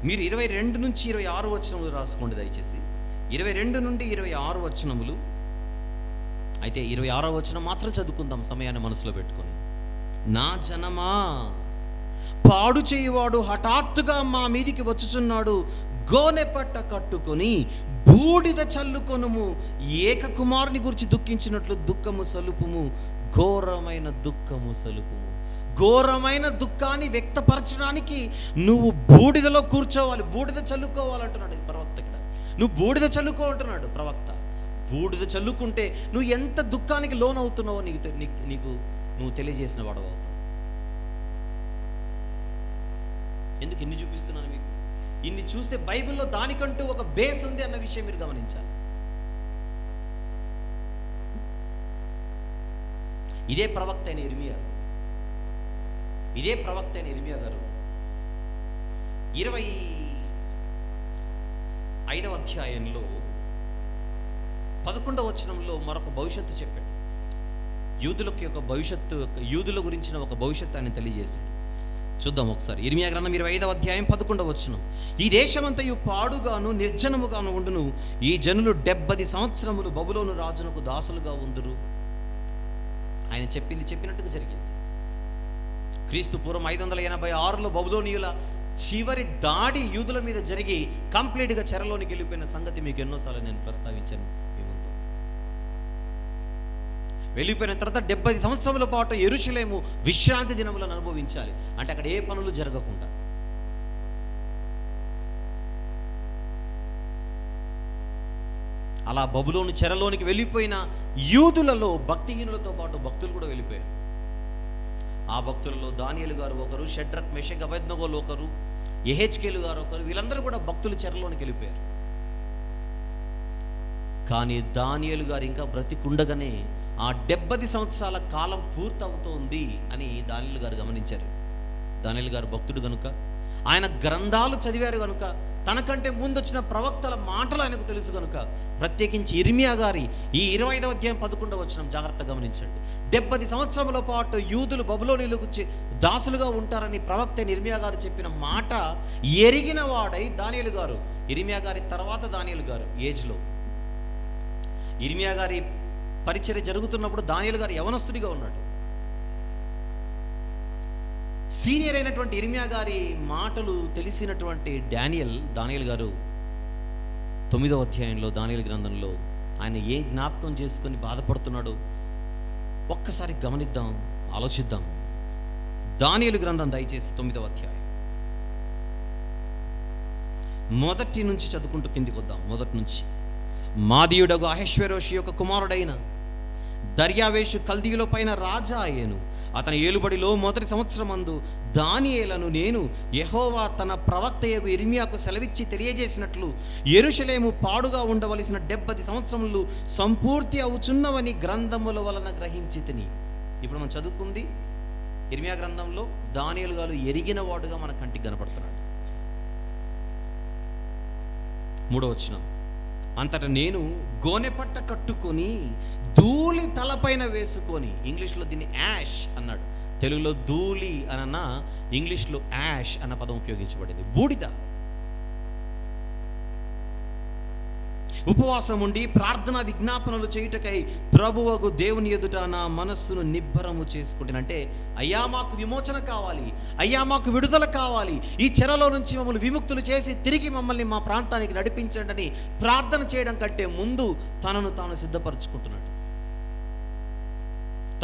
మీరు 22 నుంచి 26 వచనములు రాసుకోండి. దయచేసి 22 నుండి 26 వచనములు. అయితే 26వ వచనం మాత్రం చదువుకుందాం సమయాన్ని మనసులో పెట్టుకొని. నా జనమా, పాడు చేయువాడు హఠాత్తుగా మా మీదికి వచ్చుచున్నాడు. గోనెపట్ట కట్టుకొని బూడిద చల్లుకొనుము. ఏక కుమారుని గురించి దుఃఖించినట్లు దుఃఖము సలుపుము. ఘోరమైన దుఃఖము సలుపుము. ఘోరమైన దుఃఖాన్ని వ్యక్తపరచడానికి నువ్వు బూడిదలో కూర్చోవాలి, బూడిద చల్లుకోవాలంటున్నాడు ప్రవక్త. ఇక్కడ నువ్వు బూడిద చల్లుకో అంటున్నాడు ప్రవక్త. బూడిద చల్లుకుంటే నువ్వు ఎంత దుఃఖానికి లోనవుతున్నావో నీకు నువ్వు తెలియజేసిన వాడు అవుతావు. ఎందుకు ఇన్ని చూపిస్తున్నాను మీకు? ఇన్ని చూస్తే బైబిల్లో దానికంటూ ఒక బేస్ ఉంది అన్న విషయం మీరు గమనించాలి. ఇదే ప్రవక్త అయిన ఇర్మియా, ఇదే ప్రవక్త అయిన ఇర్మియా గారు 25వ అధ్యాయంలో 11వ వచనంలో మరొక భవిష్యత్తు చెప్పాడు. యూదులకి ఒక భవిష్యత్తు, యూదుల గురించిన ఒక భవిష్యత్తు ఆయన తెలియజేశాడు. చూద్దాం ఒకసారి. ఇర్మియా గ్రంథం 25వ అధ్యాయం 11వ వచనం. ఈ దేశమంతయు పాడుగాను నిర్జనముగాను ఉండును. ఈ జనులు 70 సంవత్సరములు బబులోను రాజునకు దాసులుగా ఉందురు. ఆయన చెప్పింది చెప్పినట్టుగా జరిగింది. క్రీస్తు పూర్వం 586లో బబులోనీయుల చివరి దాడి యూదుల మీద జరిగి కంప్లీట్గా చెరలోనికి వెళ్ళిపోయిన సంగతి మీకు ఎన్నోసార్లు నేను ప్రస్తావించాను మీ ముందు. వెళ్ళిపోయిన తర్వాత 70 సంవత్సరముల పాటు యెరూషలేము విశ్రాంతి దినములను అనుభవించాలి. అంటే అక్కడ ఏ పనులు జరగకుండా. అలా బబులోను చెరలోనికి వెళ్ళిపోయిన యూదులలో భక్తిహీనులతో పాటు భక్తులు కూడా వెళ్ళిపోయారు. ఆ భక్తులలో దానియేలు గారు ఒకరు, షడ్రక్ మెషక్ అబేద్నెగోలు ఒకరు, యెహెజ్కేలు గారు ఒకరు. వీళ్ళందరూ కూడా భక్తులు చెరలోనికి వెళ్ళిపోయారు. కానీ దానియేలు గారు ఇంకా బ్రతికుండగానే ఆ 70 సంవత్సరాల కాలం పూర్తవుతోంది అని దానియేలు గారు గమనించారు. దానియేలు గారు భక్తుడు కనుక, ఆయన గ్రంథాలు చదివారు కనుక, తనకంటే ముందొచ్చిన ప్రవక్తల మాటలు ఆయనకు తెలుసు కనుక, ప్రత్యేకించి ఇర్మియా గారి ఈ 25వ అధ్యాయం 11వ వచనం జాగ్రత్తగా గమనించండి. 70 సంవత్సరముల పాటు యూదులు బబులోనీయులకు దాసులుగా ఉంటారని ప్రవక్త ఇర్మియా గారు చెప్పిన మాట ఎరిగిన వాడై దానియేలు గారు, ఇర్మియా గారి తర్వాత దానియేలు గారు ఏజ్లో, ఇర్మియా గారి పరిచర్య జరుగుతున్నప్పుడు దానియేలు గారు యవనస్తుడిగా ఉన్నాడు. సీనియర్ అయినటువంటి ఇర్మియా గారి మాటలు తెలిసినటువంటి దానియేలు గారు 9వ అధ్యాయంలో దానియేలు గ్రంథంలో ఆయన ఏం జ్ఞాపకం చేసుకొని బాధపడుతున్నాడో ఒక్కసారి గమనిద్దాం, ఆలోచిద్దాం. దానియేలు గ్రంథం దయచేసి 9వ అధ్యాయం. మొదటి నుంచి చదువుకుంటూ కిందికి వద్దాం. మొదటి నుంచి. మాదీయుడగు అహష్వేరోషు యొక్క కుమారుడైన దర్యావేషు కల్దీయుల పైన రాజా అయ్యేను. అతని ఏలుబడిలో మొదటి సంవత్సరమందు దానియేలను నేను యెహోవా తన ప్రవక్తయగు ఇర్మియాకు సెలవిచ్చి తెలియజేసినట్లు యెరూషలేము పాడుగా ఉండవలసిన 70 సంవత్సరములు సంపూర్తి అవుచున్నవని గ్రంథముల వలన గ్రహించి తిని. ఇప్పుడు మనం చదువుకుంది ఇర్మియా గ్రంథంలో దానియేలు గారు ఎరిగిన వాడుగా మన కంటికి కనపడుతున్నాడు. 3వ వచనం. అంతటా నేను గోనెపట్ట కట్టుకొని ధూళి తలపైన వేసుకొని, ఇంగ్లీష్లో దీన్ని యాష్ అన్నాడు, తెలుగులో ధూళి అనన్నా ఇంగ్లీష్లో యాష్ అన్న పదం ఉపయోగించబడింది, బూడిద. ఉపవాసం ఉండి ప్రార్థన విజ్ఞాపనలు చేయుటకై ప్రభువగు దేవుని ఎదుట నా మనస్సును నిబ్బరము చేసుకుంటాను. అంటే అయ్యా మాకు విమోచన కావాలి, అయ్యా మాకు విడుదల కావాలి, ఈ చెరలో నుంచి మమ్మల్ని విముక్తులు చేసి తిరిగి మమ్మల్ని మా ప్రాంతానికి నడిపించండి అని ప్రార్థన చేయడం కంటే ముందు తనను తాను సిద్ధపరచుకుంటున్నాడు.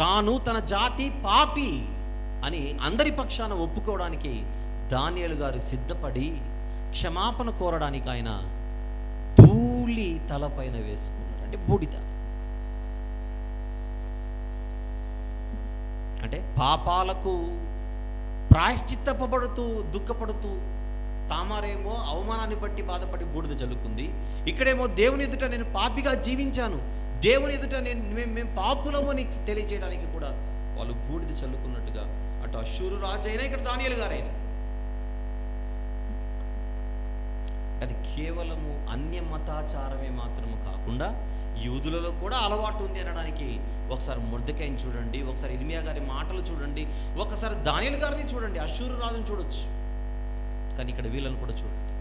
తాను తన జాతి పాపి అని అందరి పక్షాన ఒప్పుకోవడానికి దానియేలు గారు సిద్ధపడి క్షమాపణ కోరడానికి ఆయన ధూళి తలపైన వేసుకున్నాడు. అంటే బూడిద. అంటే పాపాలకు ప్రాయశ్చిత్తపడుతూ దుఃఖపడుతూ తామారేమో అవమానాన్ని బట్టి బాధపడి బూడిద జల్లుకుంది. ఇక్కడేమో దేవుని ఎదుట నేను పాపిగా జీవించాను, దేవుని ఎదుట మేము పాపులము అని తెలియజేయడానికి కూడా వాళ్ళు బూడిద చల్లుకున్నట్టుగా అటు అష్షూరు రాజు అయినా ఇక్కడ దానియేలు గారైనా. అది కేవలము అన్య మతాచారమే మాత్రము కాకుండా యూదులలో కూడా అలవాటు ఉంది అనడానికి ఒకసారి మొర్దెకైని చూడండి, ఒకసారి ఇర్మియా గారి మాటలు చూడండి, ఒకసారి దానియేలు గారిని చూడండి, అష్షూరు రాజుని చూడొచ్చు. కానీ ఇక్కడ వీళ్ళని కూడా చూడండి.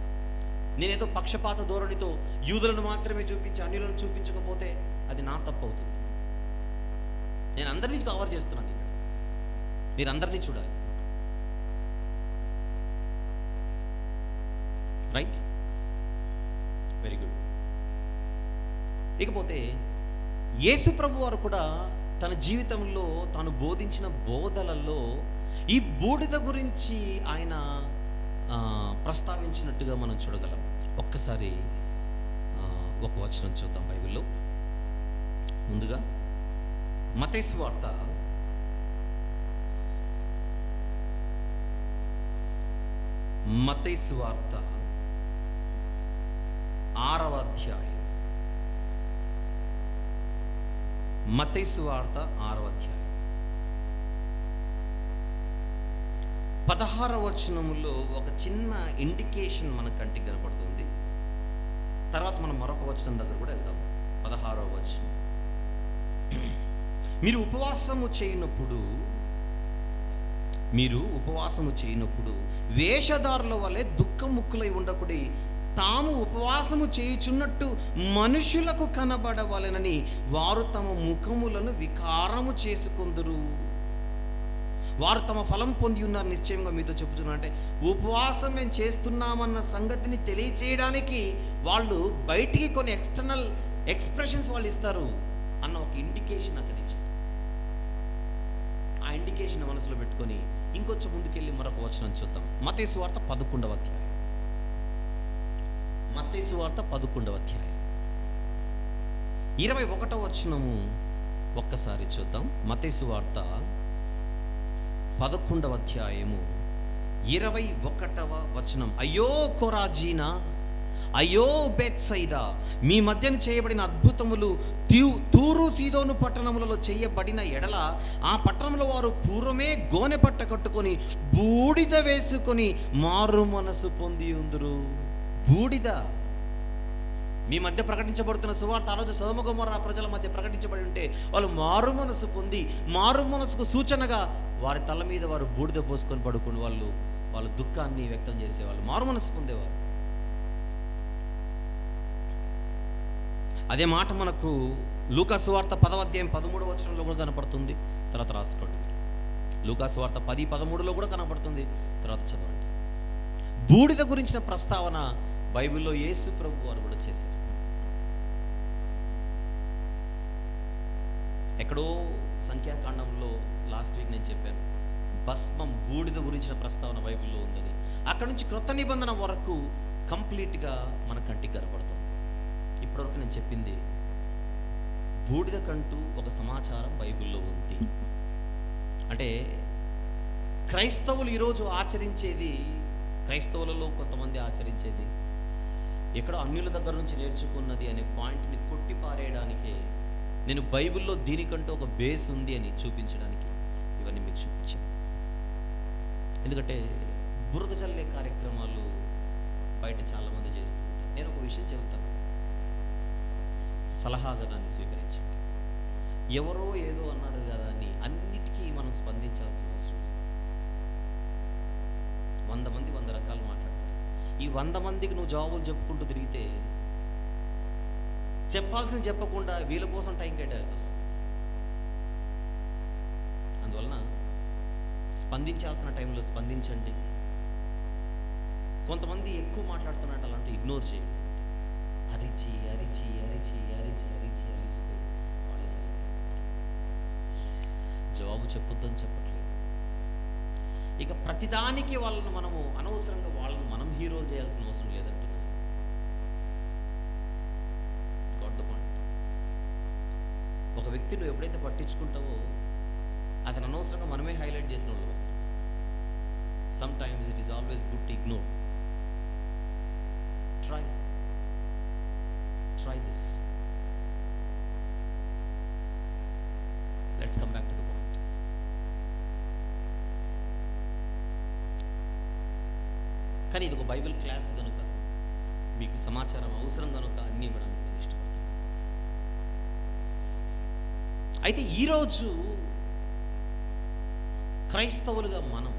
నేనేదో పక్షపాత ధోరణితో యూదులను మాత్రమే చూపించి అన్యులను చూపించకపోతే అది నా తప్పు అవుతుంది. నేను అందరినీ కవర్ చేస్తున్నాను ఇక్కడ, మీరు అందరినీ చూడాలి. Right, very good. ఇకపోతే యేసు ప్రభు వారు కూడా తన జీవితంలో తాను బోధించిన బోధలలో ఈ బూడిద గురించి ఆయన ప్రస్తావించినట్టుగా మనం చూడగలం. ఒక్కసారి ఒక వచనం చూద్దాం బైబిల్లో. ముందుగా మత్తయి సువార్త 6వ అధ్యాయం. మత్తయి సువార్త 6వ అధ్యాయం 16వ వచనములో ఒక చిన్న ఇండికేషన్ మన కంటికి కనపడుతుంది. తర్వాత మనం మరొక వచనం దగ్గర కూడా వెళ్దాం. 16వ వచనం. మీరు ఉపవాసము చేయనప్పుడు వేషధారుల వలె దుఃఖముక్కులై ఉండకుడి, తాము ఉపవాసము చేయుచున్నట్టు మనుషులకు కనబడవలెనని వారు తమ ముఖములను వికారము చేసుకొందురు. వారు తమ ఫలం పొంది ఉన్నారు నిశ్చయంగా మీతో చెబుతున్నారు. అంటే ఉపవాసం మేము చేస్తున్నామన్న సంగతిని తెలియచేయడానికి వాళ్ళు బయటికి కొన్ని ఎక్స్టర్నల్ ఎక్స్ప్రెషన్స్ వాళ్ళు ఇస్తారు అన్న ఒక ఇండికేషన్ అక్కడ ఇచ్చారు. ఆ ఇండికేషన్ మనసులో పెట్టుకొని ఇంకొంచెం ముందుకెళ్ళి మరొక వచనం చూద్దాం. మత్తయి సువార్త 11వ అధ్యాయం. మత్తయి సువార్త 11వ అధ్యాయం 21వ వచనము ఒక్కసారి చూద్దాం. మత్తయి సువార్త 11వ అధ్యాయము 21వ వచనం. అయ్యో కొరాజీనా, అయ్యో బెత్సైదా, మీ మధ్యన చేయబడిన అద్భుతములు తూరు సీదోను పట్టణములలో చేయబడిన ఎడల ఆ పట్టణంలో వారు పూర్వమే గోనె పట్ట కట్టుకొని బూడిద వేసుకొని మారు మనసు పొంది ఉందురు. బూడిద మీ మధ్య ప్రకటించబడుతున్న సువార్త ఆ రోజు సొదొమ గొమొర్రా ప్రజల మధ్య ప్రకటించబడి ఉంటే వాళ్ళు మారు మనసు పొంది, మారు మనసుకు సూచనగా వారి తల మీద వారు బూడిద పోసుకొని పడుకుని వాళ్ళు దుఃఖాన్ని వ్యక్తం చేసేవాళ్ళు, మారు మనసు పొందేవారు. అదే మాట మనకు లూకా సువార్త 10వ అధ్యాయం 13వ వచనంలో కూడా కనపడుతుంది. తర్వాత రాసుకోండి. లూకా సువార్త 10:13లో కూడా కనపడుతుంది. తర్వాత చదవండి. బూడిద గురించిన ప్రస్తావన బైబిల్లో యేసు ప్రభు వారు కూడా చేశారు. ఎక్కడో సంఖ్యాకాండంలో లాస్ట్ వీక్ నేను చెప్పాను, భస్మం బూడిద గురించిన ప్రస్తావన బైబిల్లో ఉందని. అక్కడ నుంచి క్రొత్త నిబంధన వరకు కంప్లీట్గా మన కంటికి కనపడుతుంది. ఇప్పటివరకు నేను చెప్పింది బూడిద కంటూ ఒక సమాచారం బైబిల్లో ఉంది. అంటే క్రైస్తవులు ఈరోజు ఆచరించేది, క్రైస్తవులలో కొంతమంది ఆచరించేది ఎక్కడో అన్యుల దగ్గర నుంచి నేర్చుకున్నది అనే పాయింట్ని కొట్టిపారేయడానికే నేను బైబిల్లో దీనికంటూ ఒక బేస్ ఉంది అని చూపించడానికి ఇవన్నీ మీకు చూపించాను. ఎందుకంటే బురద చల్లే కార్యక్రమాలు బయట చాలామంది చేస్తూ ఉంటారు. నేను ఒక విషయం చెబుతాను, సలహాగా దాన్ని స్వీకరించండి. ఎవరో ఏదో అన్నారు కదా అని అన్నిటికీ మనం స్పందించాల్సిన అవసరం లేదు. 100 మంది 100 రకాలు మాట్లాడతారు. ఈ 100 మందికి నువ్వు జవాబులు చెప్పుకుంటూ తిరిగితే చెప్పాల్సింది చెప్పకుండా వీళ్ళ కోసం టైం కేటాయాల్సి వస్తుంది. అందువలన స్పందించాల్సిన టైంలో స్పందించండి. కొంతమంది ఎక్కువ మాట్లాడుతున్నట్టు అలాంటి ఇగ్నోర్ చేయండి. అరిచి అరిచి అరిచి అరిచి అరిచి అలిసిపోయి వాళ్ళే సరిగ్గా జవాబు చెప్పొద్దని చెప్పట్లేదు. ఇక ప్రతిదానికి వాళ్ళను మనము అనవసరంగా వాళ్ళని మనం హీరోలు చేయాల్సిన అవసరం లేదంటున్నాను. Got the point. ఒక వ్యక్తి నువ్వు ఎప్పుడైతే పట్టించుకుంటావో అతను అనవసరంగా మనమే హైలైట్ చేసిన వాళ్ళు. Some times it is always good to ignore. Try this. Let's come back to the point. కానీ ఇది ఒక బైబిల్ క్లాస్ కనుక, మీకు సమాచారం అవసరం కనుక అన్నీ ఇవ్వడానికి నేను ఇష్టపడుతున్నాను. అయితే ఈరోజు క్రైస్తవులుగా మనం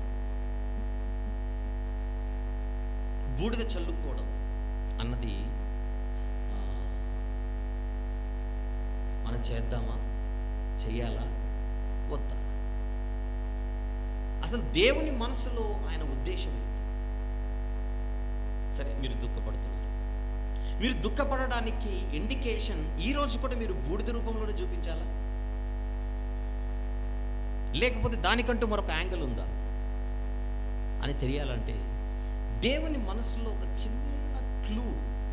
బూడిద చల్లుకోవడం అన్నది మనం చేద్దామా, చెయ్యాలా, వద్దా? అసలు దేవుని మనసులో ఆయన ఉద్దేశం ఏంటి? సరే, మీరు దుఃఖపడుతున్నారు. మీరు దుఃఖపడడానికి ఇండికేషన్ ఈరోజు కూడా మీరు బూడిద రూపంలోనే చూపించాలా, లేకపోతే దానికంటూ మరొక యాంగిల్ ఉందా అని తెలియాలంటే దేవుని మనసులో ఒక చిన్న క్లూ,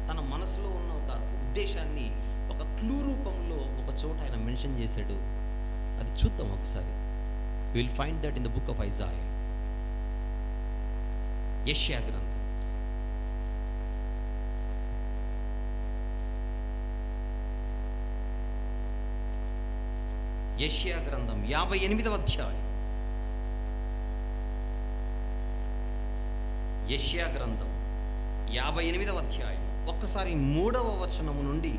తన మనసులో ఉన్న ఒక ఉద్దేశాన్ని ఒక క్లూ రూపంలో ఒక చోట ఆయన మెన్షన్ చేశాడు. అది చూద్దాం ఒకసారి. Will find that in the book of Isaiah, యెషయా గ్రంథం. యెషయా గ్రంథం 58వ అధ్యాయం. యెషయా గ్రంథం 58వ అధ్యాయం ఒక్కసారి 3వ వచనము నుండి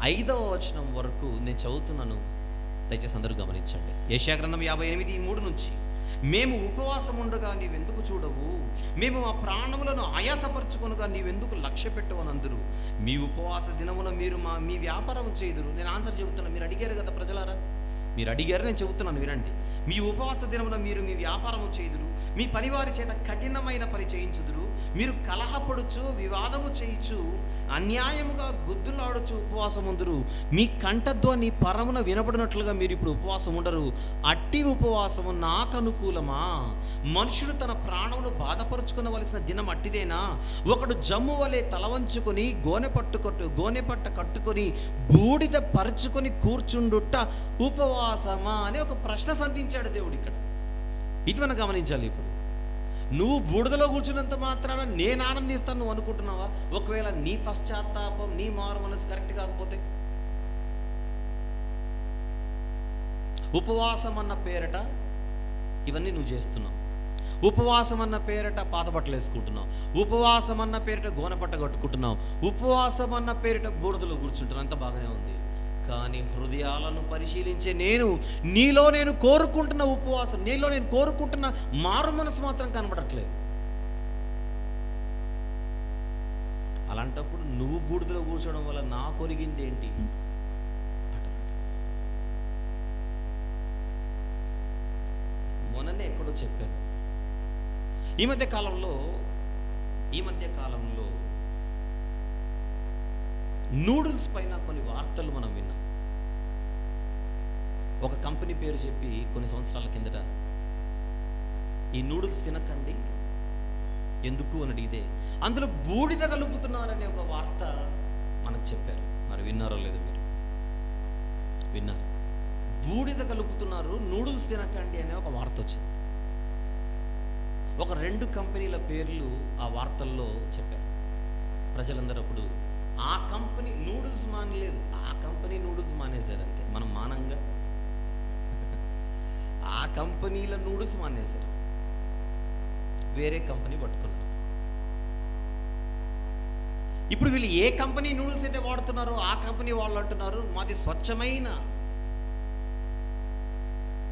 5వ వచనం వరకు నేను చదువుతున్నాను, దయచేసి అందరూ గమనించండి. యెషయా గ్రంథం 58:3 నుంచి, మేము ఉపవాసం ఉండగా నీవెందుకు చూడవు, మేము మా ప్రాణములను ఆయాసపరచుకొనగా నీవెందుకు లక్ష్య పెట్టవనందురు, మీ ఉపవాస దినమున మీరు మీ వ్యాపారం చేయుదురు. నేను ఆన్సర్ చెబుతున్నాను, మీరు అడిగారు కదా ప్రజలారా, మీరు అడిగారు, నేను చెబుతున్నాను వినండి. మీ ఉపవాస దినమున మీరు మీ వ్యాపారము చేయుదురు, మీ పనివారి చేత కఠినమైన పని చేయించుదురు, మీరు కలహపడుచు వివాదము చేయించు అన్యాయముగా గుద్దులాడుచు ఉపవాసం ఉందరు, మీ కంఠధ్వని పరమున వినబడినట్లుగా మీరు ఇప్పుడు ఉపవాసం ఉండరు. అట్టి ఉపవాసము నాకు అనుకూలమా? మనుషుడు తన ప్రాణమును బాధపరుచుకునవలసిన దినం అట్టిదేనా? ఒకడు జమ్ము వలె తలవంచుకొని గోనెపట్ట కట్టుకొని బూడిద పరుచుకొని కూర్చుండుట ఉపవాసమా అని ఒక ప్రశ్న సంధించాడు దేవుడు ఇక్కడ. ఇది మనం గమనించాలి. ఇప్పుడు నువ్వు బూడిదలో కూర్చున్నంత మాత్రాన నేను ఆనందిస్తాను నువ్వు అనుకుంటున్నావా? ఒకవేళ నీ పశ్చాత్తాపం, నీ మారు మనసు కరెక్ట్ కాకపోతే, ఉపవాసం అన్న పేరట ఇవన్నీ నువ్వు చేస్తున్నావు. ఉపవాసం అన్న పేరట పాత బట్టలు వేసుకుంటున్నావు, ఉపవాసం అన్న పేరిట గోనపట్ట కట్టుకుంటున్నావు, ఉపవాసం అన్న పేరిట బూడిదలో కూర్చుంటున్నావు. అంత బాగానే ఉంది. కానీ హృదయాలను పరిశీలించే నీలో నేను కోరుకుంటున్న ఉపవాసం, నీలో నేను కోరుకుంటున్న మారు మనసు మాత్రం కనబడట్లేదు. అలాంటప్పుడు నువ్వు బూడిదలో కూర్చోవడం వల్ల నా కొరిగింది ఏంటి? మొన్ననే ఎక్కడో చెప్పాను, ఈ మధ్య కాలంలో నూడిల్స్ పైన కొన్ని వార్తలు మనం విన్నాం. ఒక కంపెనీ పేరు చెప్పి కొన్ని సంవత్సరాల కిందట, ఈ నూడిల్స్ తినకండి, ఎందుకు అని అడిగితే అందులో బూడిద కలుపుతున్నారనే ఒక వార్త మనకు చెప్పారు. మరి విన్నారో లేదో మీరు? విన్నారు. బూడిద కలుపుతున్నారు, నూడిల్స్ తినకండి అనే ఒక వార్త వచ్చింది. ఒక 2 కంపెనీల పేర్లు ఆ వార్తల్లో చెప్పారు. ప్రజలందరూ అప్పుడు ఆ కంపెనీ నూడిల్స్ మానలేదు, ఆ కంపెనీ నూడిల్స్ మానేశారు అంతే. మనం మానంగా ఆ కంపెనీల నూడిల్స్ మానేశారు, వేరే కంపెనీ పట్టుకున్నారు. ఇప్పుడు వీళ్ళు ఏ కంపెనీ నూడిల్స్ అయితే వాడుతున్నారో ఆ కంపెనీ వాళ్ళు అంటున్నారు మాది స్వచ్ఛమైన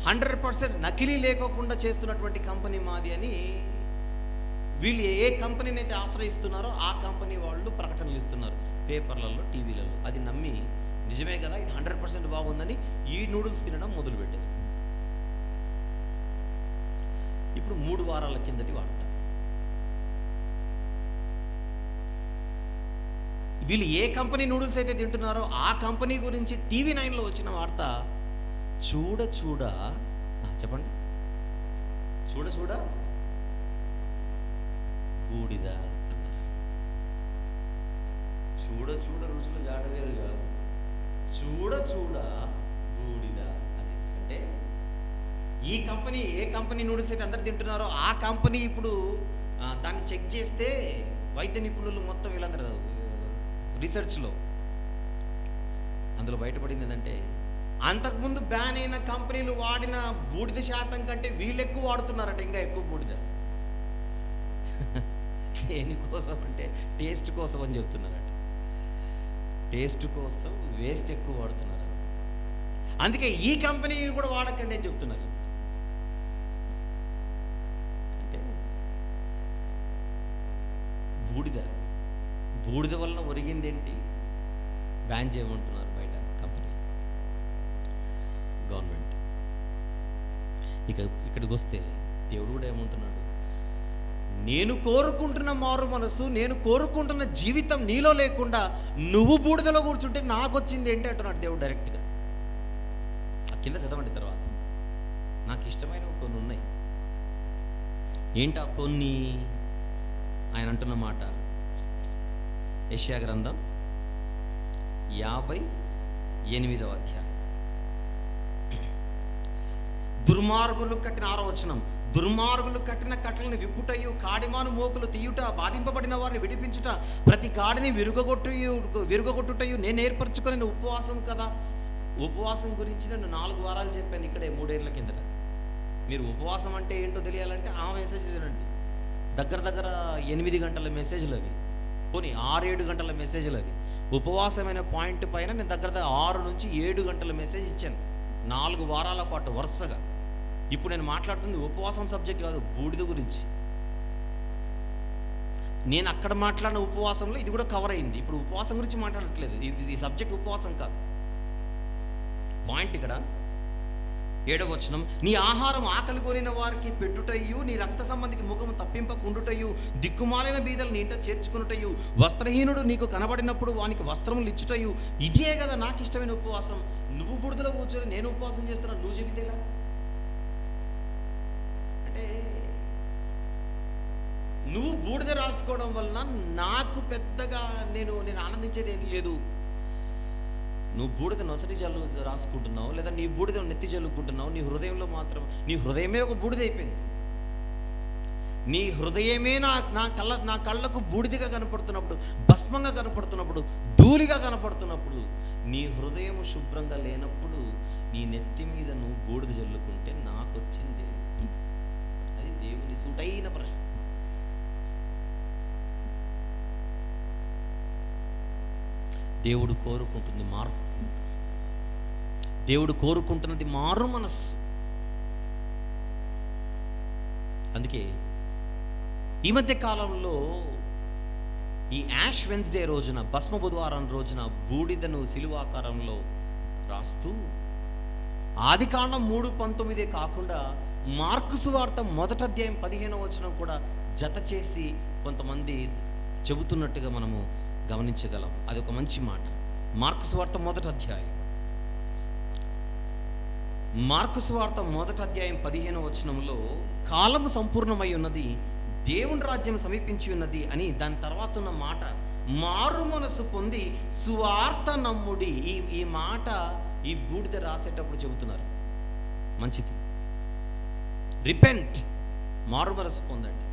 100% నకిలీ లేకోకుండా చేస్తున్నటువంటి కంపెనీ మాది అని. వీళ్ళు ఏ కంపెనీని అయితే ఆశ్రయిస్తున్నారో ఆ కంపెనీ వాళ్ళు ప్రకటనలు ఇస్తున్నారు పేపర్లలో, టీవీలలో. అది నమ్మి నిజమే కదా ఇది 100% బాగుందని ఈ నూడిల్స్ తినడం మొదలుపెట్టారు. ఇప్పుడు 3 వారాల కిందటి వార్త. వీళ్ళు ఏ కంపెనీ నూడిల్స్ అయితే తింటున్నారో ఆ కంపెనీ గురించి టీవీ 9లో వచ్చిన వార్త. చెప్పండి. చూడ బూడిద అన్నారు. చూడ రుచులు జాడవేరు కాదు, చూడ బూడిద అనేసి. అంటే ఈ కంపెనీ ఏ కంపెనీ నూడిల్స్ అయితే అందరు తింటున్నారో ఆ కంపెనీ ఇప్పుడు దాన్ని చెక్ చేస్తే వైద్య నిపుణులు మొత్తం వీళ్ళందరూ రీసెర్చ్లో అందులో బయటపడింది ఏంటంటే అంతకుముందు బ్యాన్ అయిన కంపెనీలు వాడిన బూడిద శాతం కంటే వీళ్ళు ఎక్కువ వాడుతున్నారట, ఇంకా ఎక్కువ బూడిద. దేనికోసం అంటే టేస్ట్ కోసం అని చెప్తున్నారట. టేస్ట్ కోసం వేస్ట్ ఎక్కువ వాడుతున్నారు. అందుకే ఈ కంపెనీని కూడా వాడకండి అని చెప్తున్నారు. అంటే బూడిద వలన ఒరిగింది ఏంటి? బ్యాన్ చేయమంటున్నారు బయట కంపెనీ, గవర్నమెంట్. ఇక్కడికి వస్తే దేవుడు కూడా ఏమంటున్నాడు? నేను కోరుకుంటున్న మారు మనసు, నేను కోరుకుంటున్న జీవితం నీలో లేకుండా నువ్వు బూడిదలో కూర్చుంటే నాకు వచ్చింది ఏంటి అంటున్నాడు దేవుడు డైరెక్ట్గా. ఆ కింద చదవండి తర్వాత. నాకు ఇష్టమైనవి కొన్ని ఉన్నాయి. ఏంటా కొన్ని? ఆయన అంటున్న మాట యెషయా గ్రంథం 58వ అధ్యాయం. దుర్మార్గులు కట్టిన 6వ వచనం. దుర్మార్గులు కట్టిన కట్టలను విప్పుటయు, కాడిమాను మోకులు తీయుట, బాధింపబడిన వారిని విడిపించుట, ప్రతి కాడిని విరుగొట్టుటయు నేను ఏర్పరచుకొని ఉపవాసం కదా. ఉపవాసం గురించి నేను 4 వారాలు చెప్పాను ఇక్కడే 3 ఏళ్ల కిందట. మీరు ఉపవాసం అంటే ఏంటో తెలియాలంటే ఆ మెసేజ్ వినండి. దగ్గర 8 గంటల మెసేజ్లు అవి, పోనీ 6-7 గంటల మెసేజ్లు అవి. ఉపవాసమైన పాయింట్ పైన నేను దగ్గర 6 నుంచి 7 గంటల మెసేజ్ ఇచ్చాను 4 వారాల పాటు వరుసగా. ఇప్పుడు నేను మాట్లాడుతుంది ఉపవాసం సబ్జెక్ట్ కాదు, బూడిద గురించి. నేను అక్కడ మాట్లాడిన ఉపవాసంలో ఇది కూడా కవర్ అయింది. ఇప్పుడు ఉపవాసం గురించి మాట్లాడట్లేదు, ఈ సబ్జెక్ట్ ఉపవాసం కాదు. పాయింట్ ఇక్కడ 7వ వచనం. నీ ఆహారం ఆకలి కోరిన వారికి పెట్టుటయు, నీ రక్త సంబంధికి ముఖము తప్పింపకుండుటయు, దిక్కుమాలిన బీదలు నీ ఇంట చేర్చుకున్నటయు, వస్త్రహీనుడు నీకు కనబడినప్పుడు వానికి వస్త్రములు ఇచ్చుటయు, ఇదే కదా నాకు ఇష్టమైన ఉపవాసం. నువ్వు బుడిదలో కూర్చొని నేను ఉపవాసం చేస్తున్నాను, నువ్వు చెబితేలా? అంటే నువ్వు బూడిద రాసుకోవడం వలన నాకు పెద్దగా నేను ఆనందించేది ఏం లేదు. నువ్వు బూడిద నొసటి జల్లు రాసుకుంటున్నావు, లేదా నీ బూడిద నెత్తి జల్లుకుంటున్నావు. నీ హృదయంలో మాత్రం నీ హృదయమే ఒక బూడిద అయిపోయింది. నీ హృదయమే నా కళ్ళకు బూడిదగా కనపడుతున్నప్పుడు, భస్మంగా కనపడుతున్నప్పుడు, ధూళిగా కనపడుతున్నప్పుడు, నీ హృదయం శుభ్రంగా లేనప్పుడు నీ నెత్తి మీద నువ్వు బూడిద జల్లుకుంటే నాకు వచ్చింది. అది దేవుని సూటైన ప్రశ్న. దేవుడు కోరుకుంటుంది మార్పు. దేవుడు కోరుకుంటున్నది మారు మనస్సు. అందుకే ఈ మధ్య కాలంలో ఈ యాష్ వెన్స్డే రోజున, భస్మ బుధవారం రోజున బూడిదను శిలువాకారంలో రాస్తూ ఆదికాండం 3:19 కాకుండా మార్కు సువార్త 1వ అధ్యాయం 15వ వచనం కూడా జత చేసి కొంతమంది చెబుతున్నట్టుగా మనము గమనించగలం. అది ఒక మంచి మాట. మార్కు సువార్త 1వ అధ్యాయం, మార్కు సువార్త 1వ అధ్యాయం 15వ వచనంలో, కాలము సంపూర్ణమై ఉన్నది, దేవుని రాజ్యం సమీపించి ఉన్నది అని దాని తర్వాత ఉన్న మాట మారు మనసు పొంది సువార్త నమ్ముడి. ఈ మాట ఈ బూడిద రాసేటప్పుడు చెబుతున్నారు. మంచిది. రిపెంట్, మారు మనసు పొందండి.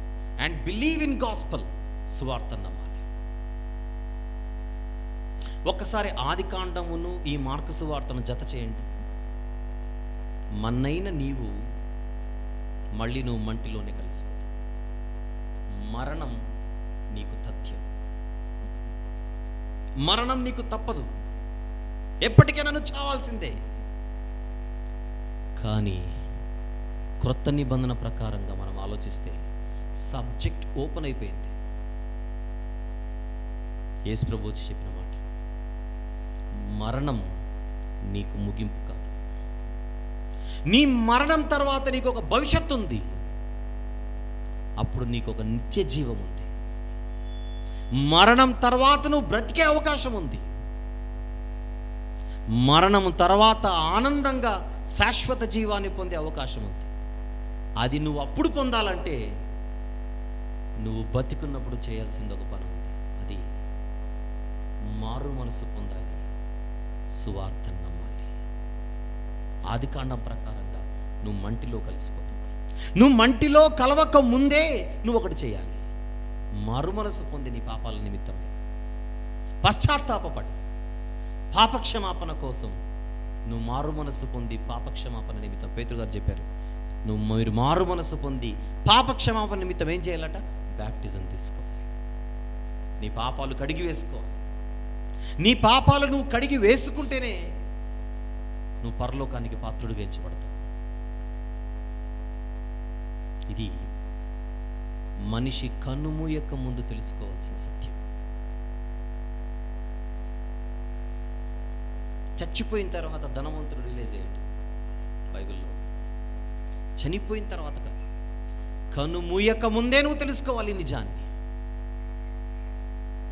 అండ్ బిలీవ్ ఇన్ గాస్పల్, సువార్త నమ్మాలి. ఒక్కసారి ఆది కాండమును ఈ మార్కు సువార్తను జత చేయండి. మన్నైన నీవు మళ్ళీ నువ్వు మంటిలోనే కలిసిపోతావు. మరణం నీకు తథ్యం, మరణం నీకు తప్పదు, ఎప్పటికైనా నువ్వు చావాల్సిందే. కానీ క్రొత్త నిబంధన ప్రకారంగా మనం ఆలోచిస్తే సబ్జెక్ట్ ఓపెన్ అయిపోయింది. యేసు ప్రభువు వచ్చి చెప్పిన మాట, మరణం నీకు ముగింపు కాదు. నీ మరణం తర్వాత నీకు ఒక భవిష్యత్తు ఉంది. అప్పుడు నీకు ఒక నిత్య జీవం ఉంది. మరణం తర్వాత నువ్వు బ్రతికే అవకాశం ఉంది. మరణం తర్వాత ఆనందంగా శాశ్వత జీవాన్ని పొందే అవకాశం ఉంది. అది నువ్వు అప్పుడు పొందాలంటే నువ్వు బతికున్నప్పుడు చేయాల్సింది ఒక పని ఉంది. అది మారు మనసు పొందాలి, సువార్త నమ్మాలి. ఆది కాండం ప్రకారంగా నువ్వు మంటిలో కలిసిపోతావు. నువ్వు మంటిలో కలవక ముందే నువ్వు ఒకటి చేయాలి. మారు మనసు పొంది నీ పాపాల నిమిత్తమే పశ్చాత్తాపపడి పాపక్షమాపణ కోసం నువ్వు మారు మనసు పొంది పాపక్షమాపణ నిమిత్తం పేతురు గారు చెప్పారు, మీరు మారు మనసు పొంది పాపక్షమాపణ నిమిత్తం ఏం చేయాలట? బ్యాప్టిజం తీసుకోవాలి. నీ పాపాలు కడిగి వేసుకోవాలి. నీ పాపాలు నువ్వు కడిగి వేసుకుంటేనే నువ్వు పరలోకానికి పాత్రుడిగా ఎంచబడతావు. ఇది మనిషి కన్నుమూయక ముందు తెలుసుకోవాల్సిన సత్యం. చచ్చిపోయిన తర్వాత ధనవంతుడు రిలీజ్ అయ్యాడు బైబిల్లో. చనిపోయిన తర్వాత కాదు, కన్నుమూయక ముందే నువ్వు తెలుసుకోవాలి నిజాన్ని.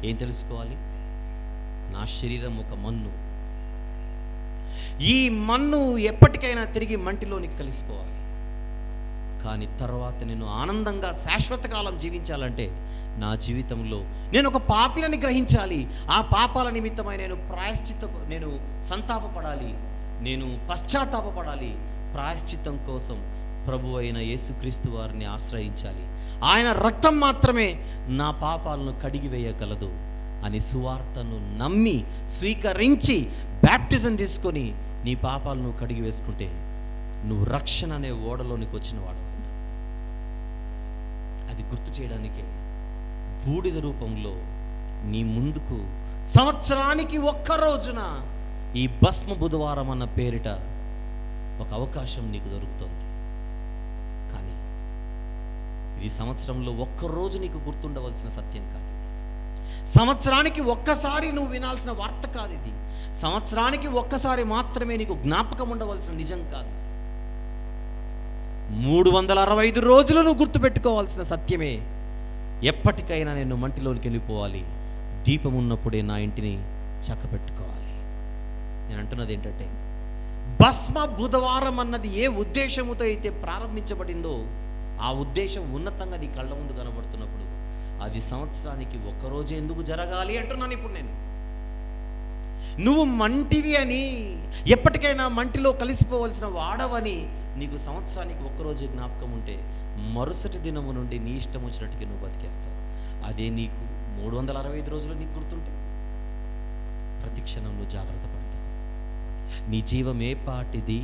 ఏం తెలుసుకోవాలి? నా శరీరం ఒక మన్ను. ఈ మన్ను ఎప్పటికైనా తిరిగి మంటిలోనికి కలిసిపోవాలి. కానీ తర్వాత నేను ఆనందంగా శాశ్వత కాలం జీవించాలంటే నా జీవితంలో నేను ఒక పాపిని గ్రహించాలి. ఆ పాపాల నిమిత్తమై నేను సంతాపపడాలి, నేను పశ్చాత్తాపపడాలి. ప్రాయశ్చిత్తం కోసం ప్రభు అయిన యేసుక్రీస్తు వారిని ఆశ్రయించాలి. ఆయన రక్తం మాత్రమే నా పాపాలను కడిగివేయగలదు అని సువార్తను నమ్మి స్వీకరించి బ్యాప్టిజం తీసుకొని నీ పాపాలను కడిగి వేసుకుంటే నువ్వు రక్షణ అనే ఓడలోనికి వచ్చిన వాడు. అది గుర్తు చేయడానికే బూడిద రూపంలో నీ ముందుకు సంవత్సరానికి ఒక్క రోజున ఈ భస్మ బుధవారం అన్న పేరిట ఒక అవకాశం నీకు దొరుకుతుంది. కానీ ఇది సంవత్సరంలో ఒక్కరోజు నీకు గుర్తుండవలసిన సత్యం కాదు. సంవత్సరానికి ఒక్కసారి నువ్వు వినాల్సిన వార్త కాదు. ఇది సంవత్సరానికి ఒక్కసారి మాత్రమే నీకు జ్ఞాపకం ఉండవలసిన నిజం కాదు. 365 రోజులు నువ్వు గుర్తుపెట్టుకోవాల్సిన సత్యమే. ఎప్పటికైనా నేను మంటిలోనికి వెళ్ళిపోవాలి, దీపం ఉన్నప్పుడే నా ఇంటిని చక్కబెట్టుకోవాలి. నేను అంటున్నది ఏంటంటే, భస్మ బుధవారం అన్నది ఏ ఉద్దేశముతో అయితే ప్రారంభించబడిందో ఆ ఉద్దేశం ఉన్నతంగా నీ కళ్ళ ముందు కనబడుతున్నప్పుడు అది సంవత్సరానికి ఒక్కరోజే ఎందుకు జరగాలి అంటున్నాను ఇప్పుడు నేను. నువ్వు మంటివి అని, ఎప్పటికైనా మంటిలో కలిసిపోవలసిన వాడవని నీకు సంవత్సరానికి ఒక్కరోజు జ్ఞాపకం ఉంటే మరుసటి దినము నుండి నీ ఇష్టం వచ్చినట్టుగా నువ్వు బతికేస్తావు. అదే నీకు 365 రోజులు నీకు గుర్తుంటే ప్రతి క్షణం నువ్వు జాగ్రత్త పడతావు. నీ జీవం ఏ పాటిది?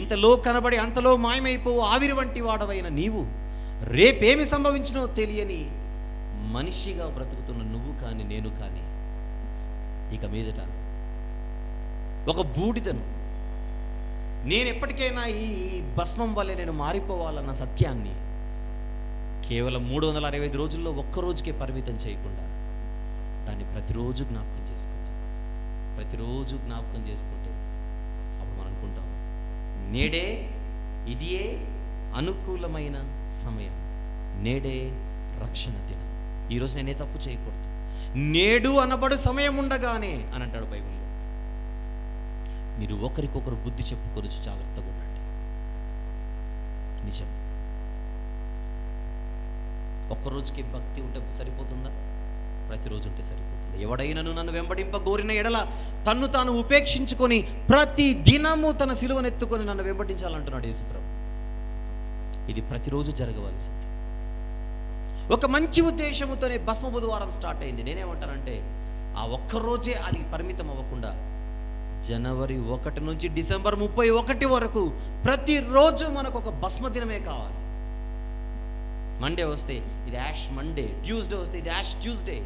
ఇంతలో కనబడి అంతలో మాయమైపోవు ఆవిరి వంటి వాడవైన నీవు రేపేమి సంభవించినో తెలియని మనిషిగా బ్రతుకుతున్న నువ్వు కానీ నేను కానీ ఇక మీదట ఒక బూడిదను, నేను ఎప్పటికైనా ఈ భస్మం వల్లే నేను మారిపోవాలన్న సత్యాన్ని కేవలం 365 రోజుల్లో ఒక్కరోజుకే పరిమితం చేయకుండా దాన్ని ప్రతిరోజు జ్ఞాపకం చేసుకుందాం. ప్రతిరోజు జ్ఞాపకం చేసుకుంటే అప్పుడు మనం అనుకుంటాం, నేడే ఇదియే అనుకూలమైన సమయం, నేడే రక్షణ దినం. ఈరోజు నేనే తప్పు చేయకూడదు. నేడు అనబడు సమయం ఉండగానే అని అంటాడు బైబిల్లో. మీరు ఒకరికొకరు బుద్ధి చెప్పుకొని జాగ్రత్తగా ఉండండి. నిజం. ఒక్కరోజుకి భక్తి ఉంటే సరిపోతుందా? ప్రతిరోజు ఉంటే సరిపోతుంది. ఎవడైనను నన్ను వెంబడింప గోరిన ఎడల తన్ను తాను ఉపేక్షించుకొని ప్రతి దినము తన సిలువనెత్తుకొని నన్ను వెంబడించాలంటున్నాడు యేసుప్రభు. ఇది ప్రతిరోజు జరగవలసింది. ఒక మంచి ఉద్దేశముతోనే భస్మ బుధవారం స్టార్ట్ అయింది. నేనేమంటానంటే ఆ ఒక్కరోజే అది పరిమితం అవ్వకుండా జనవరి 1 నుంచి డిసెంబర్ 31 వరకు ప్రతిరోజు మనకు ఒక భస్మ దినమే కావాలి. మండే వస్తే ఇది యాష్ మండే, ట్యూస్డే వస్తే ఇది ash Tuesday,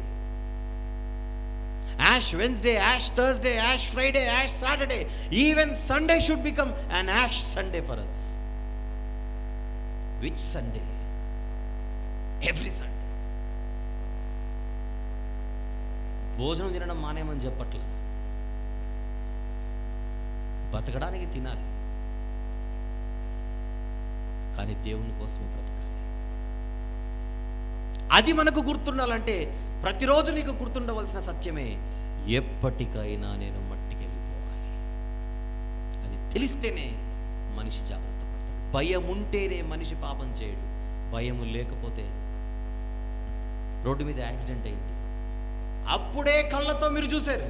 ash Wednesday, ash Thursday, ash Friday, ash Saturday, even Sunday should become an ash Sunday for us. Which Sunday? Every Sunday. భోజనం తినడం మానేమని చెప్పట్లేదు, బతకడానికి తినాలి, కానీ దేవుని కోసం బ్రతకాలి. అది మనకు గుర్తుండాలంటే ప్రతిరోజు నీకు గుర్తుండవలసిన సత్యమే, ఎప్పటికైనా నేను మట్టికి వెళ్ళిపోవాలి. అది తెలిస్తేనే మనిషి జాగ్రత్త పడతాడు. భయం ఉంటేనే మనిషి పాపం చేయడు. భయం లేకపోతే రోడ్డు మీద యాక్సిడెంట్ అయింది, అప్పుడే కళ్ళతో మీరు చూశారు,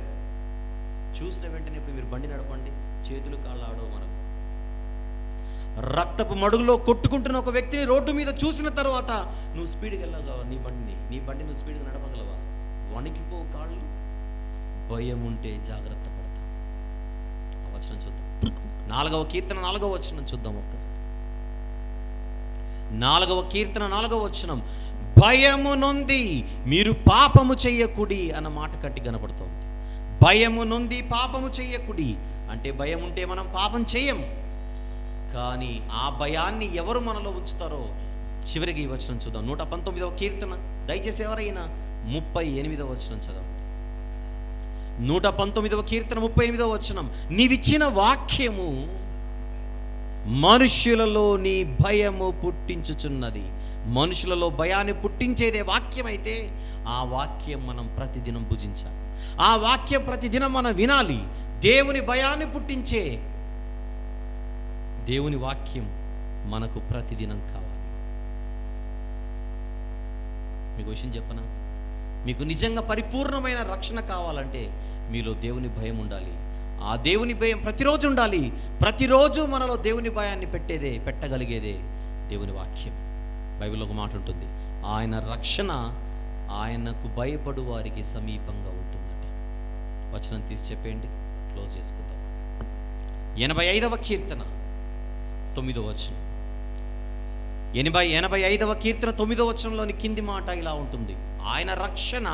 చూసిన వెంటనే ఇప్పుడు మీరు బండి నడపండి, చేతులు కాళ్ళు ఆడవు మనకు. రక్తపు మడుగులో కొట్టుకుంటున్న ఒక వ్యక్తిని రోడ్డు మీద చూసిన తర్వాత నువ్వు స్పీడ్గా వెళ్ళగలవా? నీ బండి నువ్వు స్పీడ్గా నడపగలవా? వణికిపో కాళ్ళు. భయం ఉంటే జాగ్రత్త పడతాం. ఆ వచనం చూద్దాం. 4వ కీర్తన 4వ వచనం చూద్దాం ఒక్కసారి. 4వ కీర్తన 4వ వచనం, భయము నొంది మీరు పాపము చెయ్యకుడి అన్న మాట కట్టి కనపడుతోంది. భయము నొంది పాపము చెయ్యకుడి అంటే భయం ఉంటే మనం పాపం చెయ్యం. కానీ ఆ భయాన్ని ఎవరు మనలో ఉంచుతారో చివరికి ఈ వచనం చూద్దాం. 119వ కీర్తన, దయచేసి ఎవరైనా 38వ వచనం చదవండి. 119వ కీర్తన 38వ వచనం, నీవిచ్చిన వాక్యము మనుష్యులలో నీ భయము పుట్టించుచున్నది. మనుషులలో భయాన్ని పుట్టించేదే వాక్యం అయితే ఆ వాక్యం మనం ప్రతిదినం భుజించాలి. ఆ వాక్యం ప్రతిదినం మనం వినాలి. దేవుని భయాన్ని పుట్టించే దేవుని వాక్యం మనకు ప్రతిదినం కావాలి. మీకు విషయం చెప్పనా? మీకు నిజంగా పరిపూర్ణమైన రక్షణ కావాలంటే మీలో దేవుని భయం ఉండాలి. ఆ దేవుని భయం ప్రతిరోజు ఉండాలి. ప్రతిరోజు మనలో దేవుని భయాన్ని పెట్టగలిగేదే దేవుని వాక్యం. బైబిల్లో ఒక మాట ఉంటుంది, ఆయన రక్షణ ఆయనకు భయపడు వారికి సమీపంగా ఉంటుందట. వచనం తీసి చెప్పేయండి, క్లోజ్ చేసుకుందాం. 85వ కీర్తన 9వ వచనం. 85వ కీర్తన 9వ వచనంలోని కింది మాట ఇలా ఉంటుంది, ఆయన రక్షణ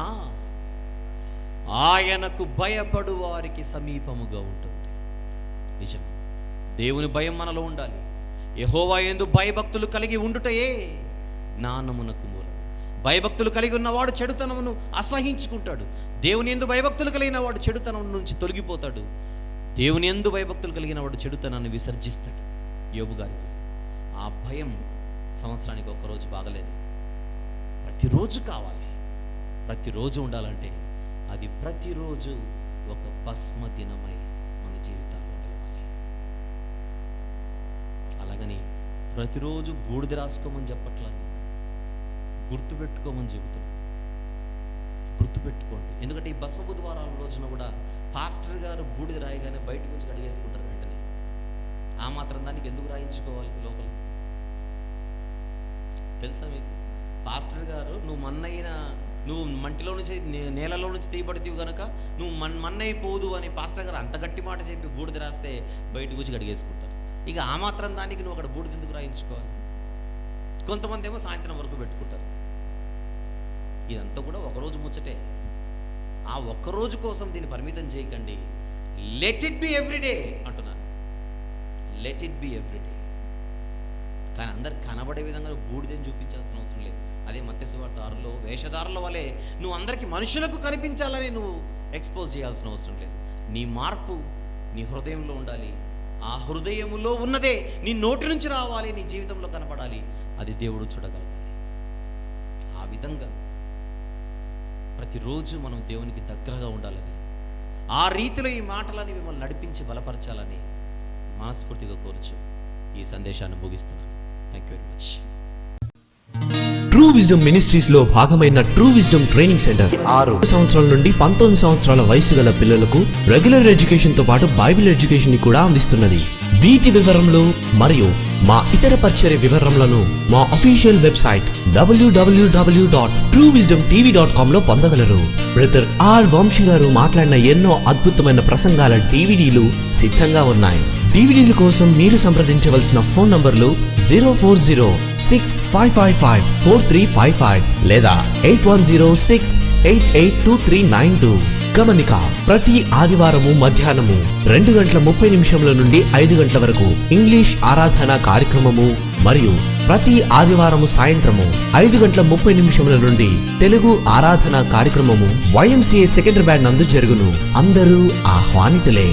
ఆయనకు భయపడు వారికి సమీపముగా ఉంటుంది. నిజం, దేవుని భయం మనలో ఉండాలి. యెహోవా యందు భయభక్తులు కలిగి ఉండుటయే జ్ఞానమునకు మూలం. భయభక్తులు కలిగి ఉన్నవాడు చెడుతనమును అసహించుకుంటాడు. దేవుని యందు భయభక్తులు కలిగిన వాడు చెడుతనం నుంచి తొలగిపోతాడు. దేవుని యందు భయభక్తులు కలిగిన వాడు చెడుతనాన్ని విసర్జిస్తాడు. యోబు గారి ఆ భయం సంవత్సరానికి ఒక్కరోజు బాగలేదు, ప్రతిరోజు కావాలి. ప్రతిరోజు ఉండాలంటే అది ప్రతిరోజు ఒక భస్మ దినమై మన జీవితాల్లో నిలవాలి. అలాగని ప్రతిరోజు బూడిద రాసుకోమని చెప్పట్లేదు, గుర్తుపెట్టుకోమని చెబుతున్నాను. గుర్తుపెట్టుకోండి. ఎందుకంటే ఈ భస్మ బుధవారాల రోజున కూడా పాస్టర్ గారు బూడిద రాయగానే బయటకు వచ్చి కడిగేసుకుంటారు వెంటనే. ఆ మాత్రం దానికి ఎందుకు రాయించుకోవాలి లోపల? తెలుసా మీకు? పాస్టర్ గారు నువ్వు మంటిలో నుంచి నేలలో నుంచి తీయబడితీవు కనుక నువ్వు మన్నైపోదు అని పాస్టర్ గారు అంత గట్టి మాట చెప్పి బూడిద రాస్తే బయటకు వచ్చి కడిగేసుకుంటారు. ఇక ఆ మాత్రం దానికి నువ్వు అక్కడ బూడిద ఎందుకు రాయించుకోవాలి? కొంతమంది ఏమో సాయంత్రం వరకు పెట్టుకుంటారు. ఇదంతా కూడా ఒకరోజు ముచ్చటే. ఆ ఒక్కరోజు కోసం దీన్ని పరిమితం చేయకండి. లెట్ ఇట్ బి ఎవ్రీడే అంటున్నాను. Let it be everyday. కానీ అందరికి కనబడే విధంగా నువ్వు బూడిదని చూపించాల్సిన అవసరం లేదు. అదే మత్తయి సువార్త 6లో వేషధారుల వలె నువ్వు అందరికీ మనుషులకు కనిపించాలని నువ్వు ఎక్స్పోజ్ చేయాల్సిన అవసరం లేదు. నీ మార్పు నీ హృదయంలో ఉండాలి. ఆ హృదయములో ఉన్నదే నీ నోటి నుంచి రావాలి, నీ జీవితంలో కనపడాలి. అది దేవుడు చూడగలగాలి. ఆ విధంగా ప్రతిరోజు మనం దేవునికి దగ్గరగా ఉండాలని, ఆ రీతిలో ఈ మాటలని మిమ్మల్ని నడిపించి బలపరచాలని మనస్ఫూర్తిగా కోరుచు ఈ సందేశాన్ని ముగిస్తున్నాను. Thank you very much. True wisdom ministries లో భాగమైన ట్రూ విజ్డమ్ ట్రైనింగ్ సెంటర్ 6 సంవత్సరాల నుండి 19 సంవత్సరాల వయసు గల పిల్లలకు రెగ్యులర్ ఎడ్యుకేషన్ తో పాటు బైబిల్ ఎడ్యుకేషన్ ని కూడా అందిస్తున్నది. వీటి వివరములు మరియు మా ఇతర పరిచర్య వివరములను మా అఫీషియల్ వెబ్సైట్ www.truewisdomtv.com లో పొందగలరు. బ్రదర్ ఆర్ వంశీ గారు మాట్లాడిన ఎన్నో అద్భుతమైన ప్రసంగాల డివిడీలు సిద్ధంగా ఉన్నాయి. డివిడీల కోసం మీరు సంప్రదించవలసిన ఫోన్ నంబర్లు 04065554355 లేదా 8106882392. గమనిక, ప్రతి ఆదివారము మధ్యాహ్నము 2:30 నుండి 5 గంటల వరకు ఇంగ్లీష్ ఆరాధన కార్యక్రమము మరియు ప్రతి ఆదివారము సాయంత్రము 5:30 నుండి తెలుగు ఆరాధన కార్యక్రమము YMCA సెకండరీ బ్యాండ్ నందు జరుగును. అందరూ ఆహ్వానితులే.